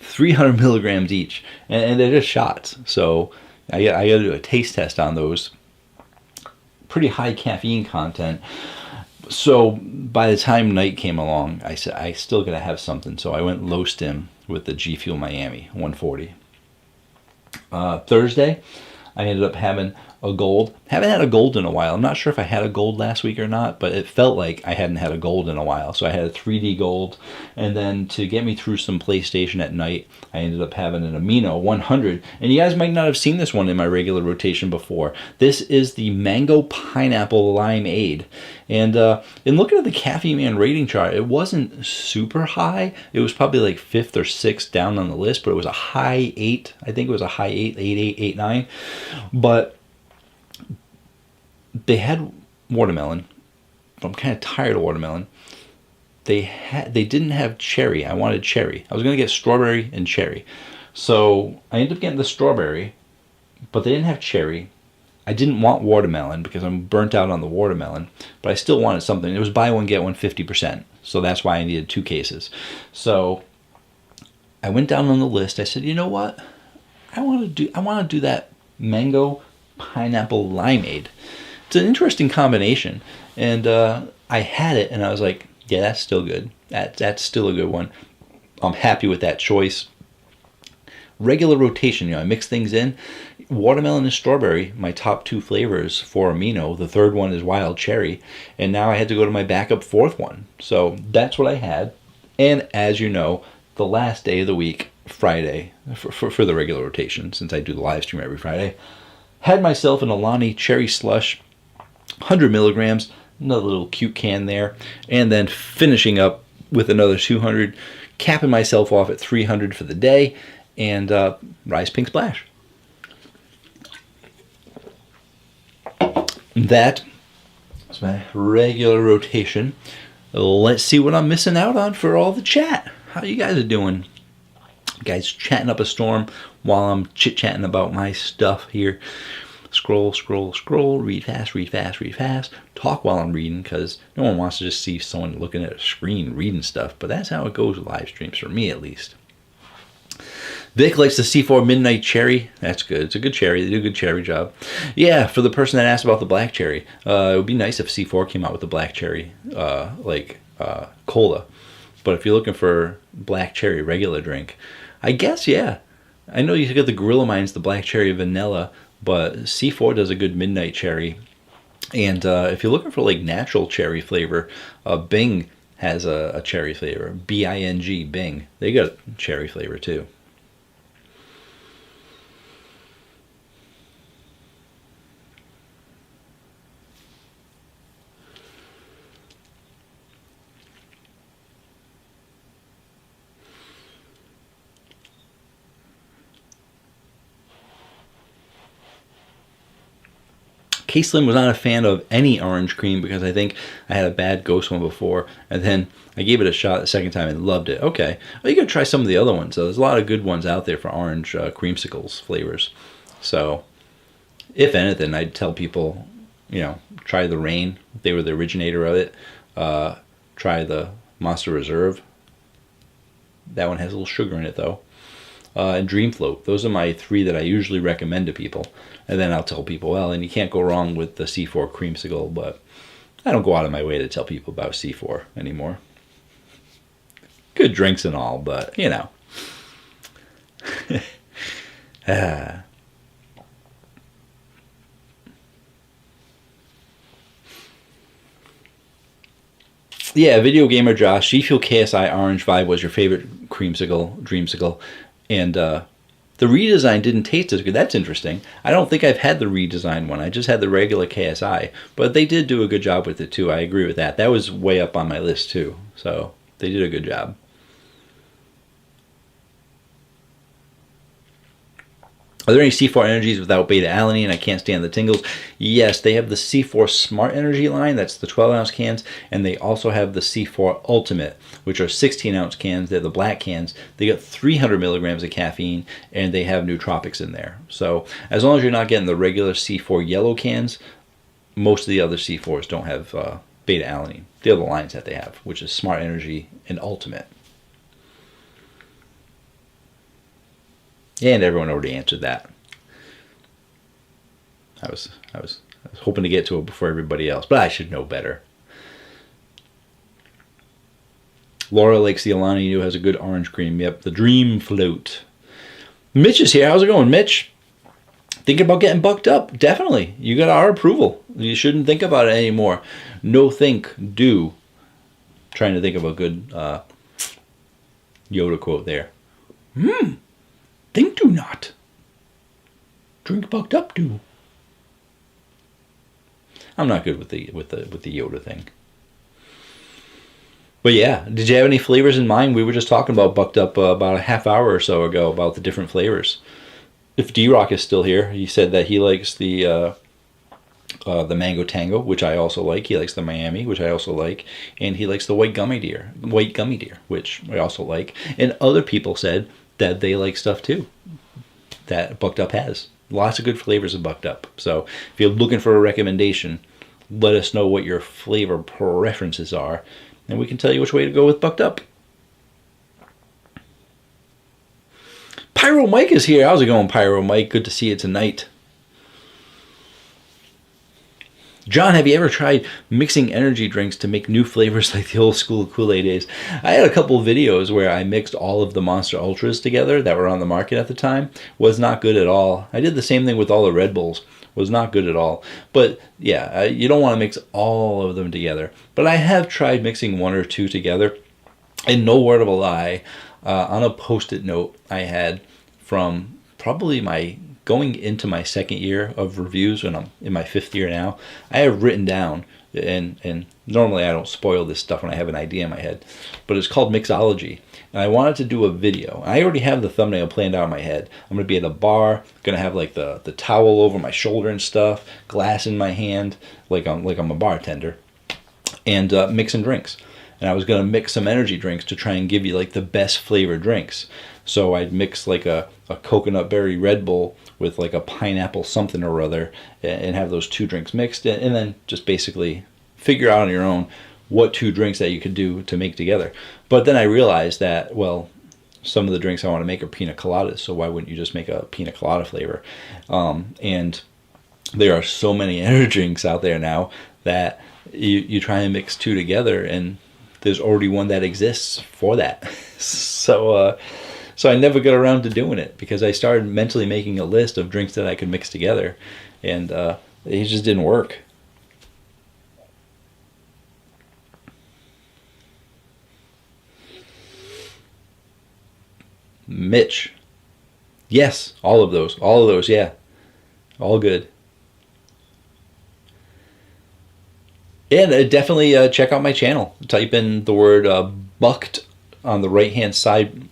300 milligrams each. And they're just shots. So I got to do a taste test on those. Pretty high caffeine content. So by the time night came along, I said, I still got to have something. So I went low stim with the G Fuel Miami 140. Thursday, I ended up having a gold. Haven't had a gold in a while. I'm not sure if I had a gold last week or not, but it felt like I hadn't had a gold in a while. So I had a 3D gold. And then to get me through some PlayStation at night, I ended up having an Amino 100. And you guys might not have seen this one in my regular rotation before. This is the Mango Pineapple Limeade. And in looking at the Caffeine Man rating chart, it wasn't super high. It was probably like 5th or 6th down on the list, but it was a high 8. I think it was a high 8, 8, 8, 8, 9. But they had watermelon. I'm kind of tired of watermelon. They didn't have cherry. I wanted cherry. I was going to get strawberry and cherry. So I ended up getting the strawberry, but they didn't have cherry. I didn't want watermelon because I'm burnt out on the watermelon, but I still wanted something. It was buy one, get one 50%. So that's why I needed 2 cases. So I went down on the list. I said, you know what? I want to do that Mango Pineapple Limeade. It's an interesting combination. And I had it and I was like, yeah, that's still good. That's still a good one. I'm happy with that choice. Regular rotation, I mix things in. Watermelon and strawberry, my top 2 flavors for Amino. The 3rd one is wild cherry. And now I had to go to my backup 4th one. So that's what I had. And as you know, the last day of the week, Friday, for the regular rotation, since I do the live stream every Friday, had myself an Alani Cherry Slush, 100 milligrams, another little cute can there, and then finishing up with another 200, capping myself off at 300 for the day, and Rise Pink Splash. That is my regular rotation. Let's see what I'm missing out on for all the chat. How you guys are doing? You guys chatting up a storm while I'm chit-chatting about my stuff here. Scroll, scroll, scroll, read fast, read fast, read fast. Talk while I'm reading because no one wants to just see someone looking at a screen reading stuff. But that's how it goes with live streams, for me at least. Vic likes the C4 Midnight Cherry. That's good. It's a good cherry. They do a good cherry job. Yeah, for the person that asked about the black cherry, it would be nice if C4 came out with the black cherry, cola. But if you're looking for black cherry regular drink, I guess, yeah. I know you got the Gorilla Mines, the black cherry vanilla, but C4 does a good midnight cherry. And if you're looking for like natural cherry flavor, Bing has a cherry flavor. B-I-N-G, Bing. They got cherry flavor too. K-Slim was not a fan of any orange cream because I think I had a bad ghost one before, and then I gave it a shot the second time and loved it. Okay, well, you gotta try some of the other ones. So there's a lot of good ones out there for orange creamsicles flavors. So, if anything, I'd tell people, try the Rain. They were the originator of it. Try the Monster Reserve. That one has a little sugar in it though. And Dream Float. Those are my 3 that I usually recommend to people. And then I'll tell people, well, and you can't go wrong with the C4 creamsicle, but I don't go out of my way to tell people about C4 anymore. Good drinks and all, but, Yeah, Video Gamer Josh, G Fuel KSI Orange Vibe was your favorite creamsicle, dreamsicle, and the redesign didn't taste as good. That's interesting. I don't think I've had the redesigned one. I just had the regular KSI, but they did do a good job with it too. I agree with that. That was way up on my list too, so they did a good job. Are there any C4 energies without beta-alanine? I can't stand the tingles. Yes, they have the C4 Smart Energy line. That's the 12-ounce cans. And they also have the C4 Ultimate, which are 16-ounce cans. They're the black cans. They got 300 milligrams of caffeine, and they have nootropics in there. So as long as you're not getting the regular C4 yellow cans, most of the other C4s don't have beta-alanine. The other lines that they have, which is Smart Energy and Ultimate. And everyone already answered that. I was hoping to get to it before everybody else, but I should know better. Laura likes the Alani Nu, has a good orange cream. Yep, the Dream Float. Mitch is here. How's it going, Mitch? Thinking about getting bucked up? Definitely. You got our approval. You shouldn't think about it anymore. No think, do. Trying to think of a good Yoda quote there. Think do not. Drink bucked up do. I'm not good with the Yoda thing. But yeah, did you have any flavors in mind? We were just talking about bucked up about a half hour or so ago about the different flavors. If D-Rock is still here, he said that he likes the Mango Tango, which I also like. He likes the Miami, which I also like, and he likes the White Gummy Deer, which I also like. And other people said that they like stuff too that Bucked Up has. Lots of good flavors of Bucked Up. So if you're looking for a recommendation, let us know what your flavor preferences are, and we can tell you which way to go with Bucked Up. Pyro Mike is here. How's it going, Pyro Mike? Good to see you tonight. John, have you ever tried mixing energy drinks to make new flavors like the old school Kool-Aid days? I had a couple of videos where I mixed all of the Monster Ultras together that were on the market at the time. Was not good at all. I did the same thing with all the Red Bulls. Was not good at all. But yeah, you don't want to mix all of them together. But I have tried mixing one or two together. And no word of a lie, on a Post-it note I had from probably going into my second year of reviews, when I'm in my fifth year now, I have written down, and normally I don't spoil this stuff when I have an idea in my head, but it's called Mixology. And I wanted to do a video. I already have the thumbnail planned out in my head. I'm going to be at a bar, going to have like the towel over my shoulder and stuff, glass in my hand, like I'm a bartender, and mixing drinks. And I was going to mix some energy drinks to try and give you like the best flavored drinks. So I'd mix like a coconut berry Red Bull with like a pineapple something or other, and have those two drinks mixed, and then just basically figure out on your own what two drinks that you could do to make together. But then I realized that, well, some of the drinks I want to make are pina coladas, so why wouldn't you just make a pina colada flavor? And there are so many energy drinks out there now that you try and mix two together, and there's already one that exists for that. So I never got around to doing it, because I started mentally making a list of drinks that I could mix together, and it just didn't work. Mitch. Yes, all of those, yeah. All good. And definitely check out my channel. Type in the word bucked on the right-hand side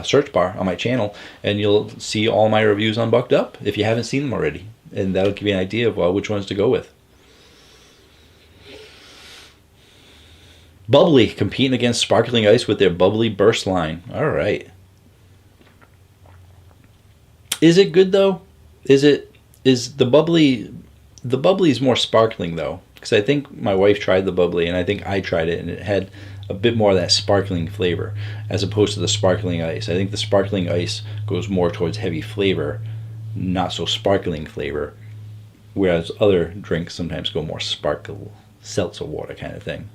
search bar on my channel, and you'll see all my reviews on Bucked Up if you haven't seen them already. And that'll give you an idea of which ones to go with. Bubbly, competing against Sparkling Ice with their Bubbly Burst line. All right. Is it good though? Is the Bubbly is more sparkling though? Because I think my wife tried the Bubbly, and I think I tried it, and it had a bit more of that sparkling flavor as opposed to the Sparkling Ice. I think the Sparkling Ice goes more towards heavy flavor, not so sparkling flavor, whereas other drinks sometimes go more sparkle, seltzer water kind of thing.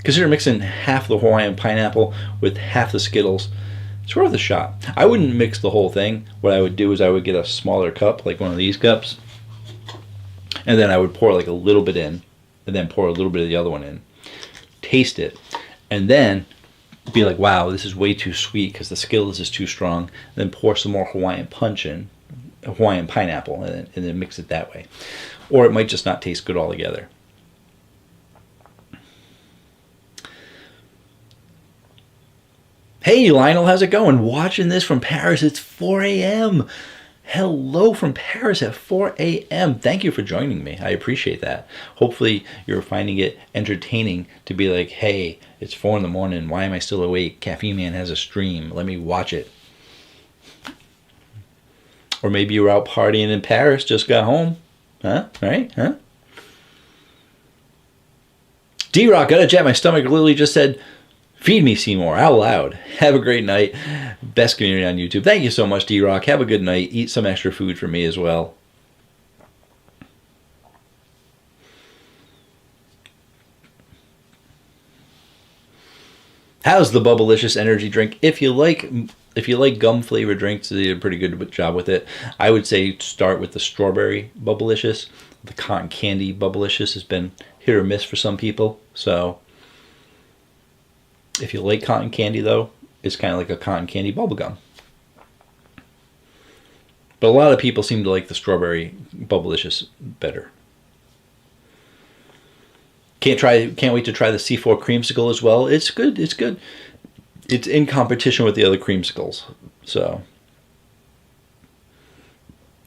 Consider mixing half the Hawaiian pineapple with half the Skittles. It's worth a shot. I wouldn't mix the whole thing. What I would do is I would get a smaller cup, like one of these cups, and then I would pour like a little bit in, and then pour a little bit of the other one in, taste it, and then be like, wow, this is way too sweet because the Skittles is too strong. And then pour some more Hawaiian punch in, Hawaiian pineapple, and then mix it that way. Or it might just not taste good altogether. Hey, Lionel, how's it going? Watching this from Paris. It's 4 a.m. Hello from Paris at 4 a.m. Thank you for joining me. I appreciate that. Hopefully, you're finding it entertaining to be like, hey, it's 4 in the morning. Why am I still awake? Caffeine Man has a stream. Let me watch it. Or maybe you were out partying in Paris, just got home. Huh? Right? Huh? D-Rock, got a jet. My stomach literally just said, feed me, Seymour, out loud. Have a great night. Best community on YouTube. Thank you so much, D-Rock. Have a good night. Eat some extra food for me as well. How's the Bubblicious energy drink? If you like gum flavored drinks, they did a pretty good job with it. I would say start with the strawberry Bubblicious. The cotton candy Bubblicious has been hit or miss for some people. So if you like cotton candy, though, it's kind of like a cotton candy bubblegum. But a lot of people seem to like the strawberry Bubblicious better. Can't wait to try the C4 creamsicle as well. It's good. It's good. It's in competition with the other creamsicles. So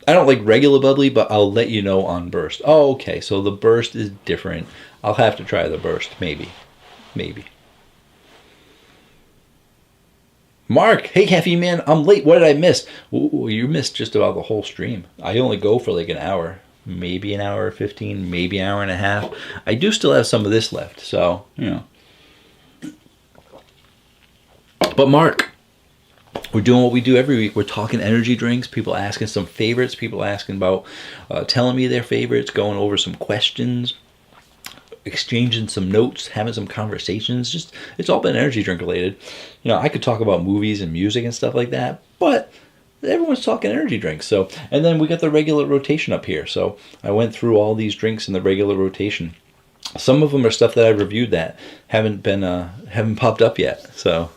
I don't like regular bubbly, but I'll let you know on burst. Oh, okay. So the burst is different. I'll have to try the burst. Maybe. Mark, hey Caffeine Man, I'm late. What did I miss? Ooh, you missed just about the whole stream. I only go for like an hour. Maybe an hour 15, maybe an hour and a half. I do still have some of this left, so, you know. But Mark, we're doing what we do every week. We're talking energy drinks, people asking some favorites, people asking about telling me their favorites, going over some questions, exchanging some notes, having some conversations. Just, it's all been energy drink related. You know, I could talk about movies and music and stuff like that, but everyone's talking energy drinks. So, and then we got the regular rotation up here. So I went through all these drinks in the regular rotation. Some of them are stuff that I've reviewed that haven't popped up yet. So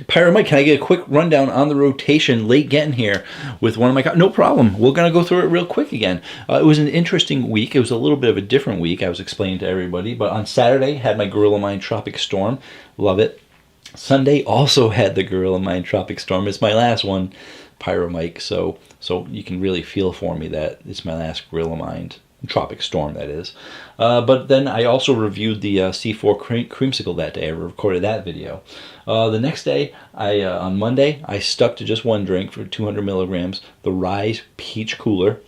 Pyro Mike, can I get a quick rundown on the rotation? Late getting here with one of my... No problem. We're going to go through it real quick again. It was an interesting week. It was a little bit of a different week, I was explaining to everybody. But on Saturday, had my Gorilla Mind Tropic Storm. Love it. Sunday also had the Gorilla Mind Tropic Storm. It's my last one, Pyro Mike. So you can really feel for me that it's my last Gorilla Mind Tropic Storm, that is. But then I also reviewed the C4 creamsicle that day. I recorded that video. The next day, on Monday, I stuck to just one drink for 200 milligrams, the Rise Peach Cooler.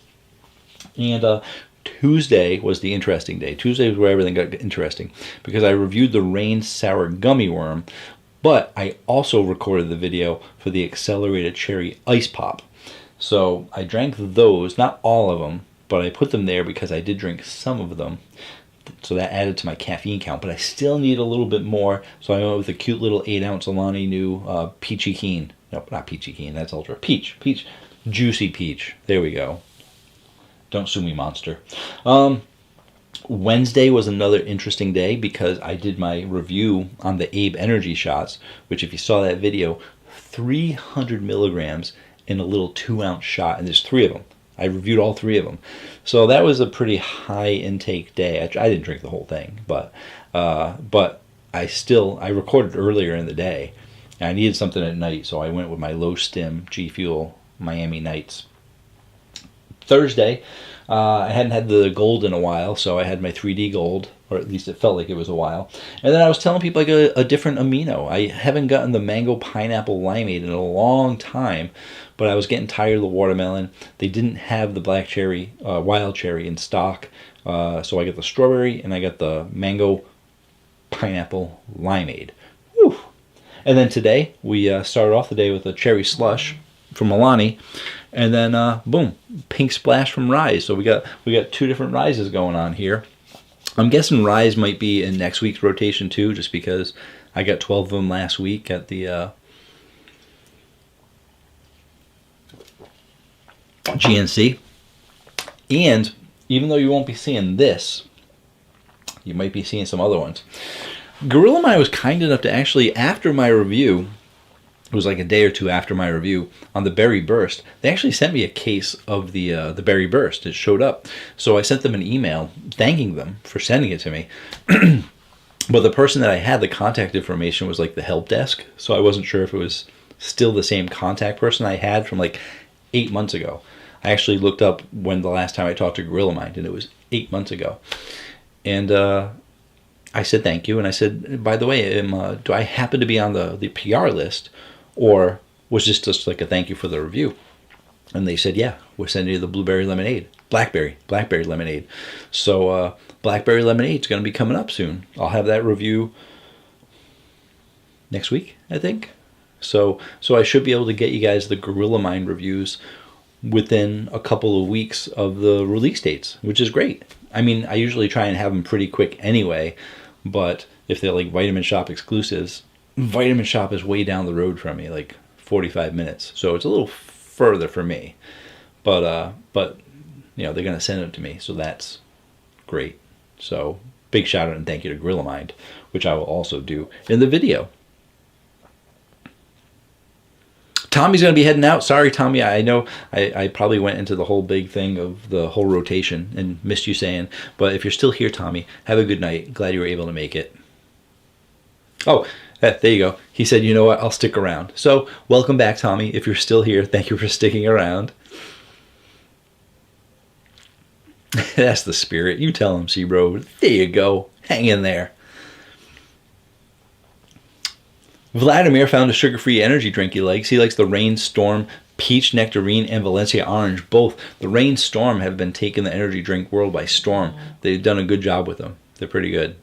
And Tuesday was the interesting day. Tuesday was where everything got interesting because I reviewed the Rain Sour Gummy Worm, but I also recorded the video for the Accelerated Cherry Ice Pop. So I drank those, not all of them, but I put them there because I did drink some of them. So that added to my caffeine count, but I still need a little bit more. So I went with a cute little 8-ounce Alani Nu Peachy Keen. No, not Peachy Keen, that's Ultra. Peach. Juicy Peach. There we go. Don't sue me, monster. Wednesday was another interesting day because I did my review on the Abe Energy Shots, which if you saw that video, 300 milligrams in a little 2-ounce shot, and there's 3 of them. I reviewed all 3 of them. So that was a pretty high intake day. I didn't drink the whole thing, but I recorded earlier in the day. And I needed something at night, so I went with my low stim G Fuel Miami Nights. Thursday, I hadn't had the gold in a while, so I had my 3D gold, or at least it felt like it was a while. And then I was telling people I got a different amino. I haven't gotten the mango pineapple limeade in a long time, but I was getting tired of the watermelon. They didn't have the black cherry, wild cherry in stock, so I got the strawberry and I got the mango pineapple limeade. Whew. And then today we started off the day with a cherry slush from Alani, and then boom, pink splash from Rise. So we got 2 different Rises going on here. I'm guessing Rise might be in next week's rotation too, just because I got 12 of them last week at the GNC. And even though you won't be seeing this, you might be seeing some other ones. Gorilla Mind was kind enough to actually, after my review, it was like a day or two after my review on the Berry Burst. They actually sent me a case of the Berry Burst. It showed up. So I sent them an email thanking them for sending it to me. But the person that I had, the contact information was like the help desk. So I wasn't sure if it was still the same contact person I had from like 8 months ago. I actually looked up when the last time I talked to Gorilla Mind, and it was 8 months ago. And I said thank you, and I said, by the way, do I happen to be on the PR list, or was this just like a thank you for the review? And they said, yeah, we're sending you the blueberry lemonade, blackberry lemonade. So blackberry lemonade's going to be coming up soon. I'll have that review next week, I think. So I should be able to get you guys the Gorilla Mind reviews within a couple of weeks of the release dates, which is great. I mean, I usually try and have them pretty quick anyway, but if they're like Vitamin Shop exclusives, Vitamin Shop is way down the road from me, like 45 minutes. So it's a little further for me. But you know, they're going to send it to me, so that's great. So big shout out and thank you to Gorilla Mind, which I will also do in the video. Tommy's going to be heading out. Sorry, Tommy. I know I probably went into the whole big thing of the whole rotation and missed you saying. But if you're still here, Tommy, have a good night. Glad you were able to make it. Oh, there you go. He said, you know what? I'll stick around. So welcome back, Tommy. If you're still here, thank you for sticking around. That's the spirit. You tell him, bro. There you go. Hang in there. Vladimir found a sugar-free energy drink he likes. He likes the Rain Storm Peach Nectarine and Valencia Orange. Both. The Rain Storm have been taking the energy drink world by storm. They've done a good job with them. They're pretty good.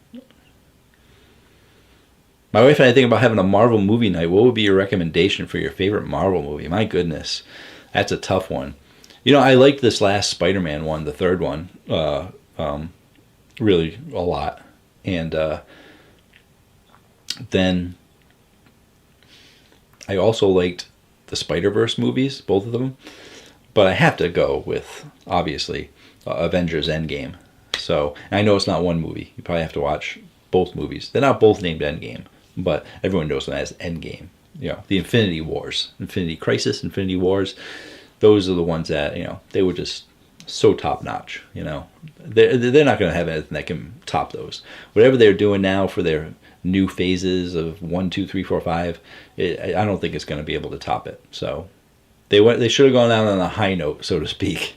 My wife and I think about having a Marvel movie night. What would be your recommendation for your favorite Marvel movie? My goodness. That's a tough one. You know, I liked this last Spider-Man one, the third one, really a lot. And then I also liked the Spider-Verse movies, both of them. But I have to go with, obviously, Avengers Endgame. So, I know it's not one movie. You probably have to watch both movies. They're not both named Endgame, but everyone knows them as Endgame. You know, the Infinity Wars, Infinity Crisis, Infinity Wars. Those are the ones that, you know, they were just so top-notch, you know. They're not going to have anything that can top those. Whatever they're doing now for their new phases of 1, 2, 3, 4, 5, I don't think it's going to be able to top it. So they should have gone out on a high note, so to speak.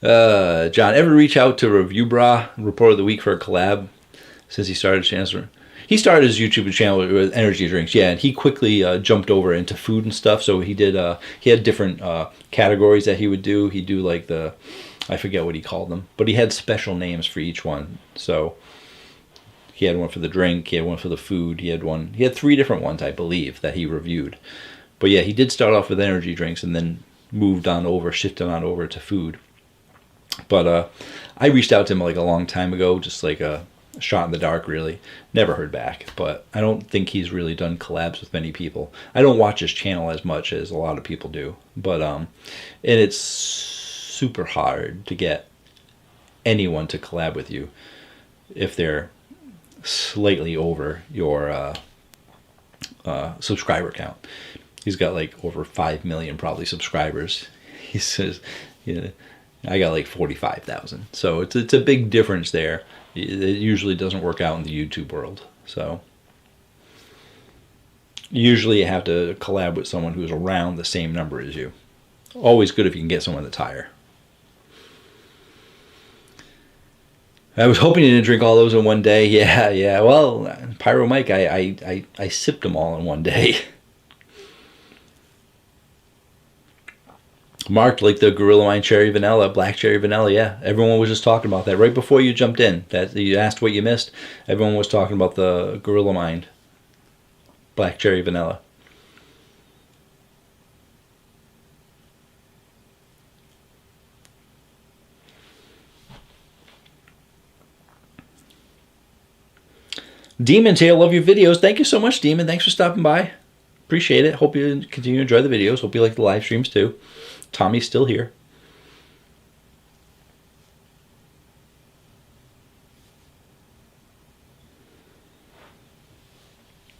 John, ever reach out to Review Bra, Report of the Week, for a collab since he started his channel? He started his YouTube channel with energy drinks, yeah, and he quickly jumped over into food and stuff. So he did. He had different categories that he would do. He'd do like I forget what he called them, but he had special names for each one. So he had one for the drink, he had one for the food, he had 3 different ones, I believe, that he reviewed. But yeah, he did start off with energy drinks and then shifted on over to food. But I reached out to him like a long time ago, just like a shot in the dark, really. Never heard back, but I don't think he's really done collabs with many people. I don't watch his channel as much as a lot of people do, but and it's super hard to get anyone to collab with you if they're slightly over your subscriber count. He's got like over 5 million probably subscribers. He says, you know, I got like 45,000. So it's a big difference there. It usually doesn't work out in the YouTube world. So usually you have to collab with someone who's around the same number as you. Always good if you can get someone that's higher. I was hoping you didn't drink all those in one day. Yeah. Well, Pyro Mike, I sipped them all in one day. Marked like the Gorilla Mind Cherry Vanilla, Black Cherry Vanilla, yeah. Everyone was just talking about that right before you jumped in. That you asked what you missed. Everyone was talking about the Gorilla Mind Black Cherry Vanilla. Demon Tail, love your videos. Thank you so much, Demon. Thanks for stopping by. Appreciate it. Hope you continue to enjoy the videos. Hope you like the live streams too. Tommy's still here.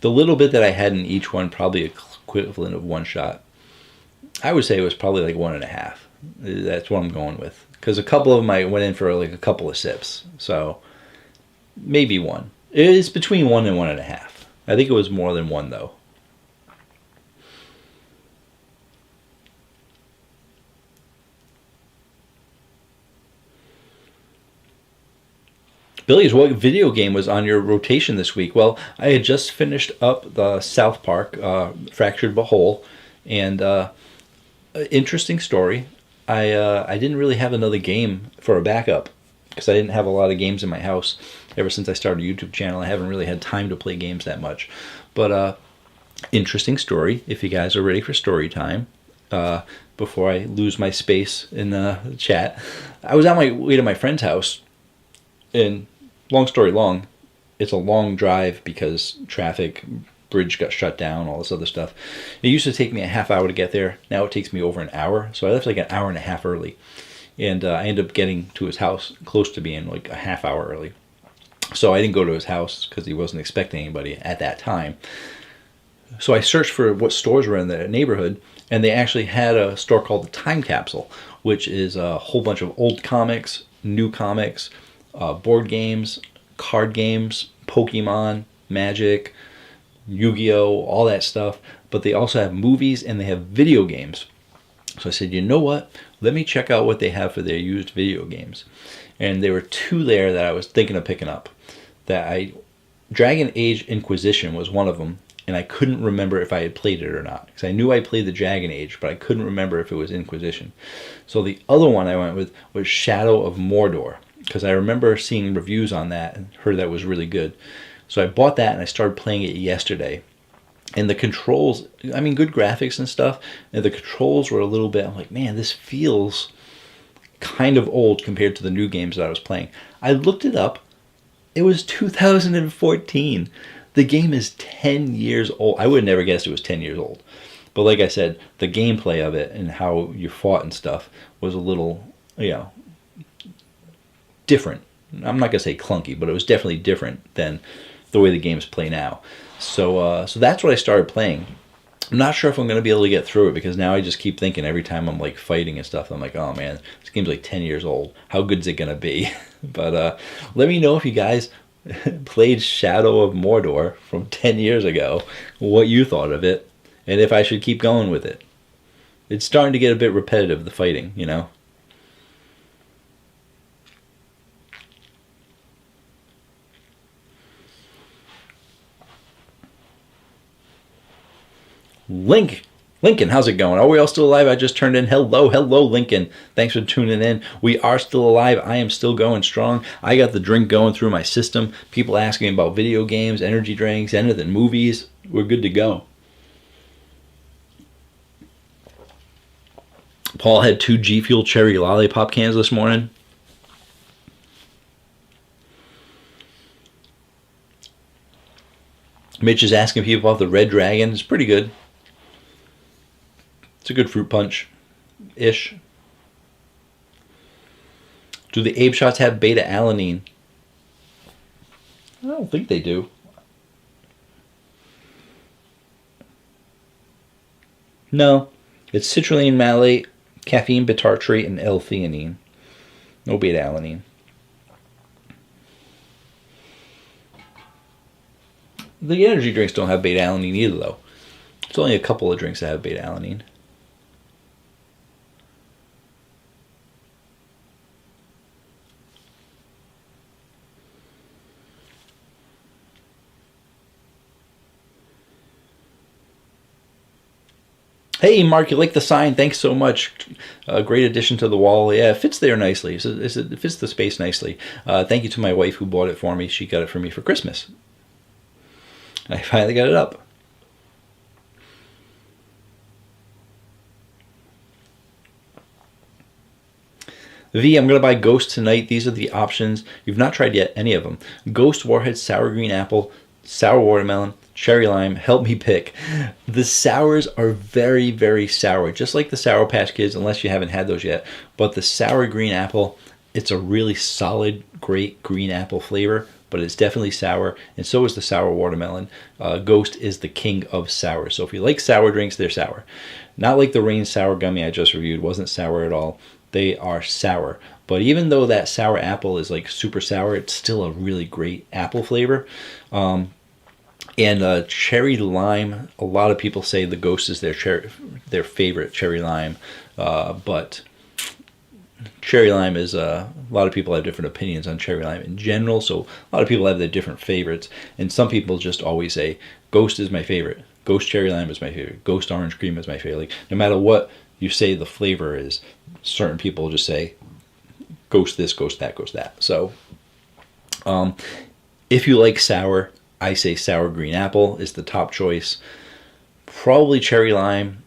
The little bit that I had in each one, probably equivalent of one shot. I would say it was probably like 1.5. That's what I'm going with. Because a couple of them I went in for like a couple of sips. So maybe one. It's between 1 and 1.5. I think it was more than one though. Billy's, what video game was on your rotation this week? Well, I had just finished up the South Park, Fractured But Whole, and interesting story. I didn't really have another game for a backup because I didn't have a lot of games in my house. Ever since I started a YouTube channel, I haven't really had time to play games that much. But interesting story, if you guys are ready for story time. Before I lose my space in the chat, I was on my way to my friend's house, and long story long, it's a long drive because traffic, bridge got shut down, all this other stuff. It used to take me a half hour to get there. Now it takes me over an hour. So I left like an hour and a half early. And I ended up getting to his house close to being like a half hour early. So I didn't go to his house because he wasn't expecting anybody at that time. So I searched for what stores were in the neighborhood, and they actually had a store called the Time Capsule, which is a whole bunch of old comics, new comics, board games, card games, Pokemon, Magic, Yu-Gi-Oh, all that stuff. But they also have movies and they have video games. So I said, you know what? Let me check out what they have for their used video games. And there were two there that I was thinking of picking up. Dragon Age Inquisition was one of them, and I couldn't remember if I had played it or not. Because I knew I played the Dragon Age, but I couldn't remember if it was Inquisition. So the other one I went with was Shadow of Mordor, because I remember seeing reviews on that and heard that was really good. So I bought that and I started playing it yesterday. And the controls, I mean, good graphics and stuff, and the controls were a little bit, I'm like, man, this feels kind of old compared to the new games that I was playing. I looked it up. It was 2014. The game is 10 years old. I would have never guessed it was 10 years old. But like I said, the gameplay of it and how you fought and stuff was a little, different. I'm not going to say clunky, but it was definitely different than the way the games play now. So that's what I started playing. I'm not sure if I'm going to be able to get through it because now I just keep thinking every time I'm like fighting and stuff, I'm like, oh man, this game's like 10 years old. How good is it going to be? But let me know if you guys played Shadow of Mordor from 10 years ago, what you thought of it, and if I should keep going with it. It's starting to get a bit repetitive, the fighting, Lincoln, how's it going? Are we all still alive? I just turned in. Hello, Lincoln. Thanks for tuning in. We are still alive. I am still going strong. I got the drink going through my system. People asking about video games, energy drinks, anything, movies. We're good to go. Paul had 2 G Fuel cherry lollipop cans this morning. Mitch is asking people about the Red Dragon. It's pretty good. It's a good fruit punch-ish. Do the Abe shots have beta-alanine? I don't think they do. No. It's citrulline malate, caffeine bitartrate, and L-theanine. No beta-alanine. The energy drinks don't have beta-alanine either, though. It's only a couple of drinks that have beta-alanine. Hey, Mark, you like the sign? Thanks so much. Great addition to the wall. Yeah, it fits there nicely. It fits the space nicely. Thank you to my wife who bought it for me. She got it for me for Christmas. I finally got it up. V, I'm going to buy Ghost tonight. These are the options. You've not tried yet any of them. Ghost Warhead, Sour Green Apple, Sour Watermelon, Cherry Lime. Help me pick. The sours are very, very sour, just like the Sour Patch Kids, unless you haven't had those yet. But the Sour Green Apple It's a really solid, great green apple flavor, but it's definitely sour, and so is the sour watermelon. Ghost is the king of sour. So if you like sour drinks, they're sour. Not like the Rain Sour Gummy I just reviewed. Wasn't sour at all. They are sour. But even though that sour apple is like super sour, it's still a really great apple flavor. And cherry lime, a lot of people say the Ghost is their favorite cherry lime. But cherry lime is, a lot of people have different opinions on cherry lime in general. So a lot of people have their different favorites. And some people just always say, Ghost is my favorite. Ghost cherry lime is my favorite. Ghost orange cream is my favorite. Like, no matter what you say the flavor is, certain people just say, Ghost this, Ghost that, Ghost that. So if you like sour, I say sour green apple is the top choice. Probably cherry lime,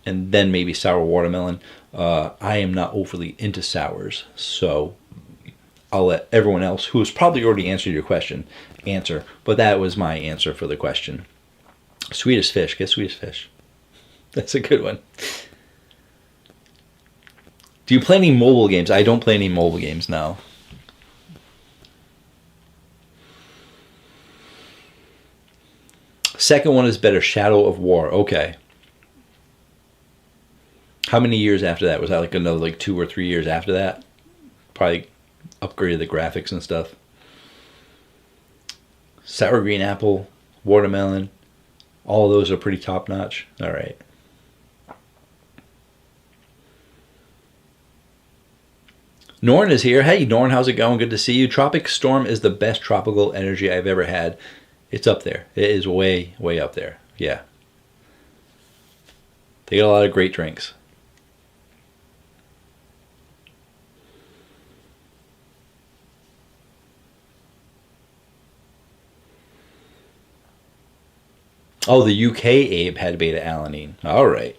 and then maybe sour watermelon. I am not overly into sours, so I'll let everyone else, who has probably already answered your question, answer. But that was my answer for the question. Swedish Fish. Get Swedish Fish. That's a good one. Do you play any mobile games? I don't play any mobile games now. Second one is better, Shadow of War. Okay. How many years after that? Was that like another like 2 or 3 years after that? Probably upgraded the graphics and stuff. Sour green apple, watermelon. All of those are pretty top notch. All right. Norn is here. Hey, Norn, how's it going? Good to see you. Tropic Storm is the best tropical energy I've ever had. It's up there. It is way, way up there. Yeah. They got a lot of great drinks. Oh, the UK Abe had beta alanine. All right.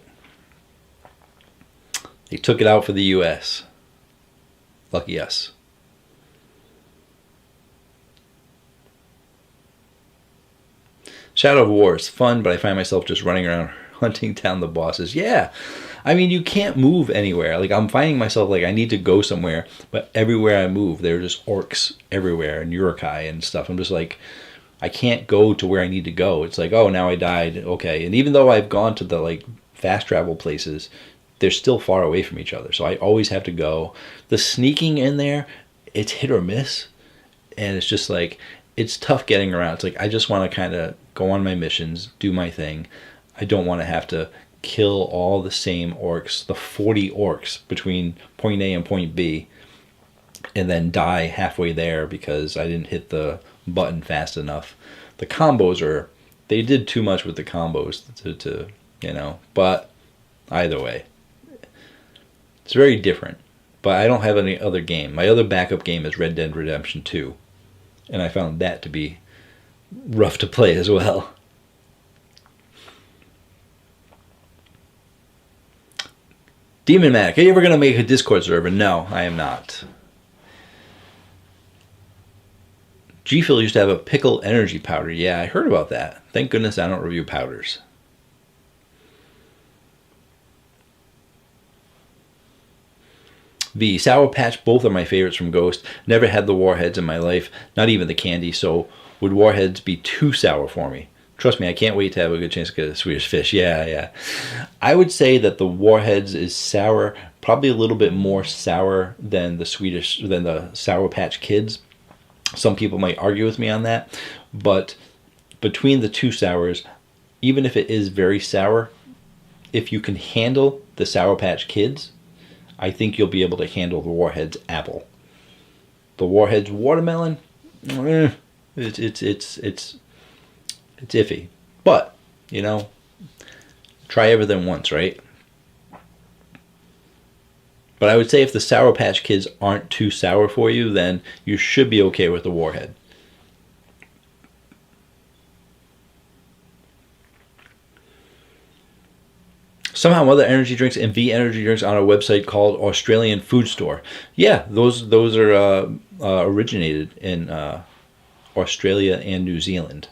They took it out for the US. Lucky us. Shadow of War is fun, but I find myself just running around hunting down the bosses. Yeah. I mean, you can't move anywhere. Like, I'm finding myself like I need to go somewhere, but everywhere I move, there are just orcs everywhere and Urukai and stuff. I'm just like, I can't go to where I need to go. It's like, oh, now I died. Okay. And even though I've gone to the like fast travel places, they're still far away from each other. So I always have to go. The sneaking in there, it's hit or miss. And it's just like, it's tough getting around. It's like, I just want to kind of go on my missions, do my thing. I don't want to have to kill all the same orcs, the 40 orcs between point A and point B, and then die halfway there because I didn't hit the button fast enough. The combos they did too much with the combos to but either way, it's very different. But I don't have any other game. My other backup game is Red Dead Redemption 2. And I found that to be rough to play as well. Demon Mac, are you ever going to make a Discord server? No, I am not. G-Phil used to have a pickle energy powder. Yeah, I heard about that. Thank goodness I don't review powders. The Sour Patch, both are my favorites from Ghost. Never had the Warheads in my life, not even the candy, so would Warheads be too sour for me? Trust me, I can't wait to have a good chance to get a Swedish Fish. Yeah. I would say that the Warheads is sour, probably a little bit more sour than the Sour Patch Kids. Some people might argue with me on that, but between the two sours, even if it is very sour, if you can handle the Sour Patch Kids, I think you'll be able to handle the Warheads Apple. The Warheads Watermelon, it's iffy. But, try everything once, right? But I would say if the Sour Patch Kids aren't too sour for you, then you should be okay with the Warhead. Somehow other energy drinks and V energy drinks on a website called Australian Food Store. Yeah, those are originated in Australia and New Zealand.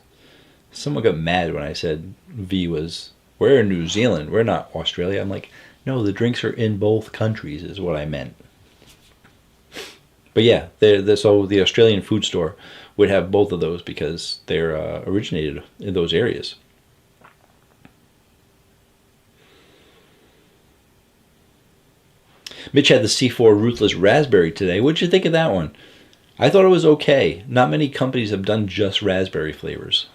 Someone got mad when I said V was, we're in New Zealand, we're not Australia. I'm like, no, the drinks are in both countries is what I meant. But yeah, so the Australian food store would have both of those because they're originated in those areas. Mitch had the C4 Ruthless Raspberry today. What'd you think of that one? I thought it was okay. Not many companies have done just raspberry flavors.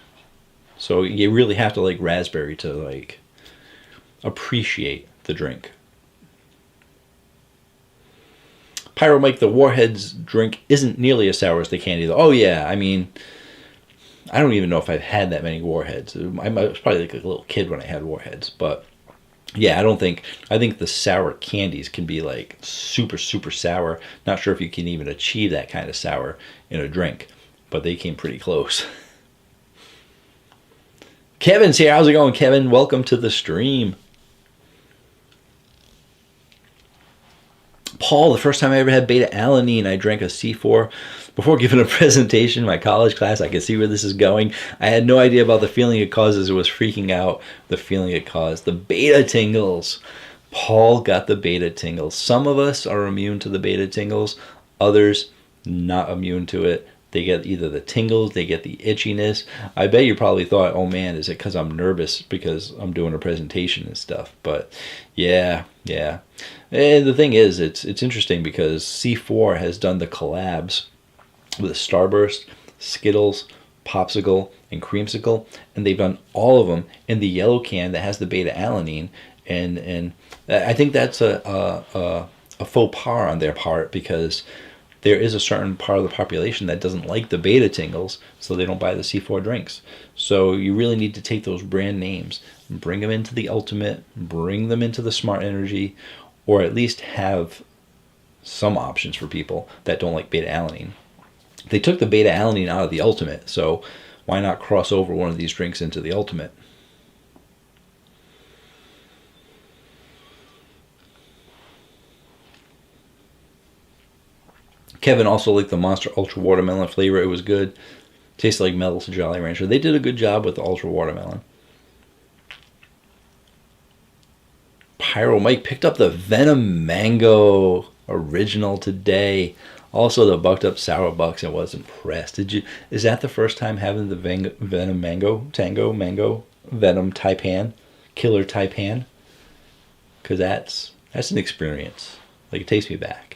So you really have to like raspberry to like appreciate the drink. Pyro Mike, the Warheads drink isn't nearly as sour as the candy though. Oh yeah, I mean, I don't even know if I've had that many Warheads. I was probably like a little kid when I had Warheads, but yeah, I think the sour candies can be like super, super sour. Not sure if you can even achieve that kind of sour in a drink, but they came pretty close. Kevin's here. How's it going, Kevin? Welcome to the stream. Paul, the first time I ever had beta-alanine, I drank a C4 before giving a presentation in my college class. I could see where this is going. I had no idea about the feeling it causes. It was freaking out, the feeling it caused. The beta tingles. Paul got the beta tingles. Some of us are immune to the beta tingles. Others, not immune to it. They get either the tingles, they get the itchiness. I bet you probably thought, oh man, is it because I'm nervous because I'm doing a presentation and stuff? But yeah. And the thing is, it's interesting because C4 has done the collabs with Starburst, Skittles, Popsicle, and Creamsicle, and they've done all of them in the yellow can that has the beta-alanine, and I think that's a faux pas on their part because there is a certain part of the population that doesn't like the beta tingles, so they don't buy the C4 drinks. So you really need to take those brand names, bring them into the Ultimate, bring them into the Smart Energy, or at least have some options for people that don't like beta-alanine. They took the beta-alanine out of the Ultimate, so why not cross over one of these drinks into the Ultimate? Kevin also liked the Monster Ultra Watermelon flavor. It was good. Tasted like Mel's Jolly Rancher. They did a good job with the Ultra Watermelon. Pyro Mike picked up the Venom Mango Original today. Also the Bucked Up Sour Bucks. I was impressed. Is that the first time having the Venom Mango Venom Taipan Killer Taipan? Because that's an experience. Like, it takes me back.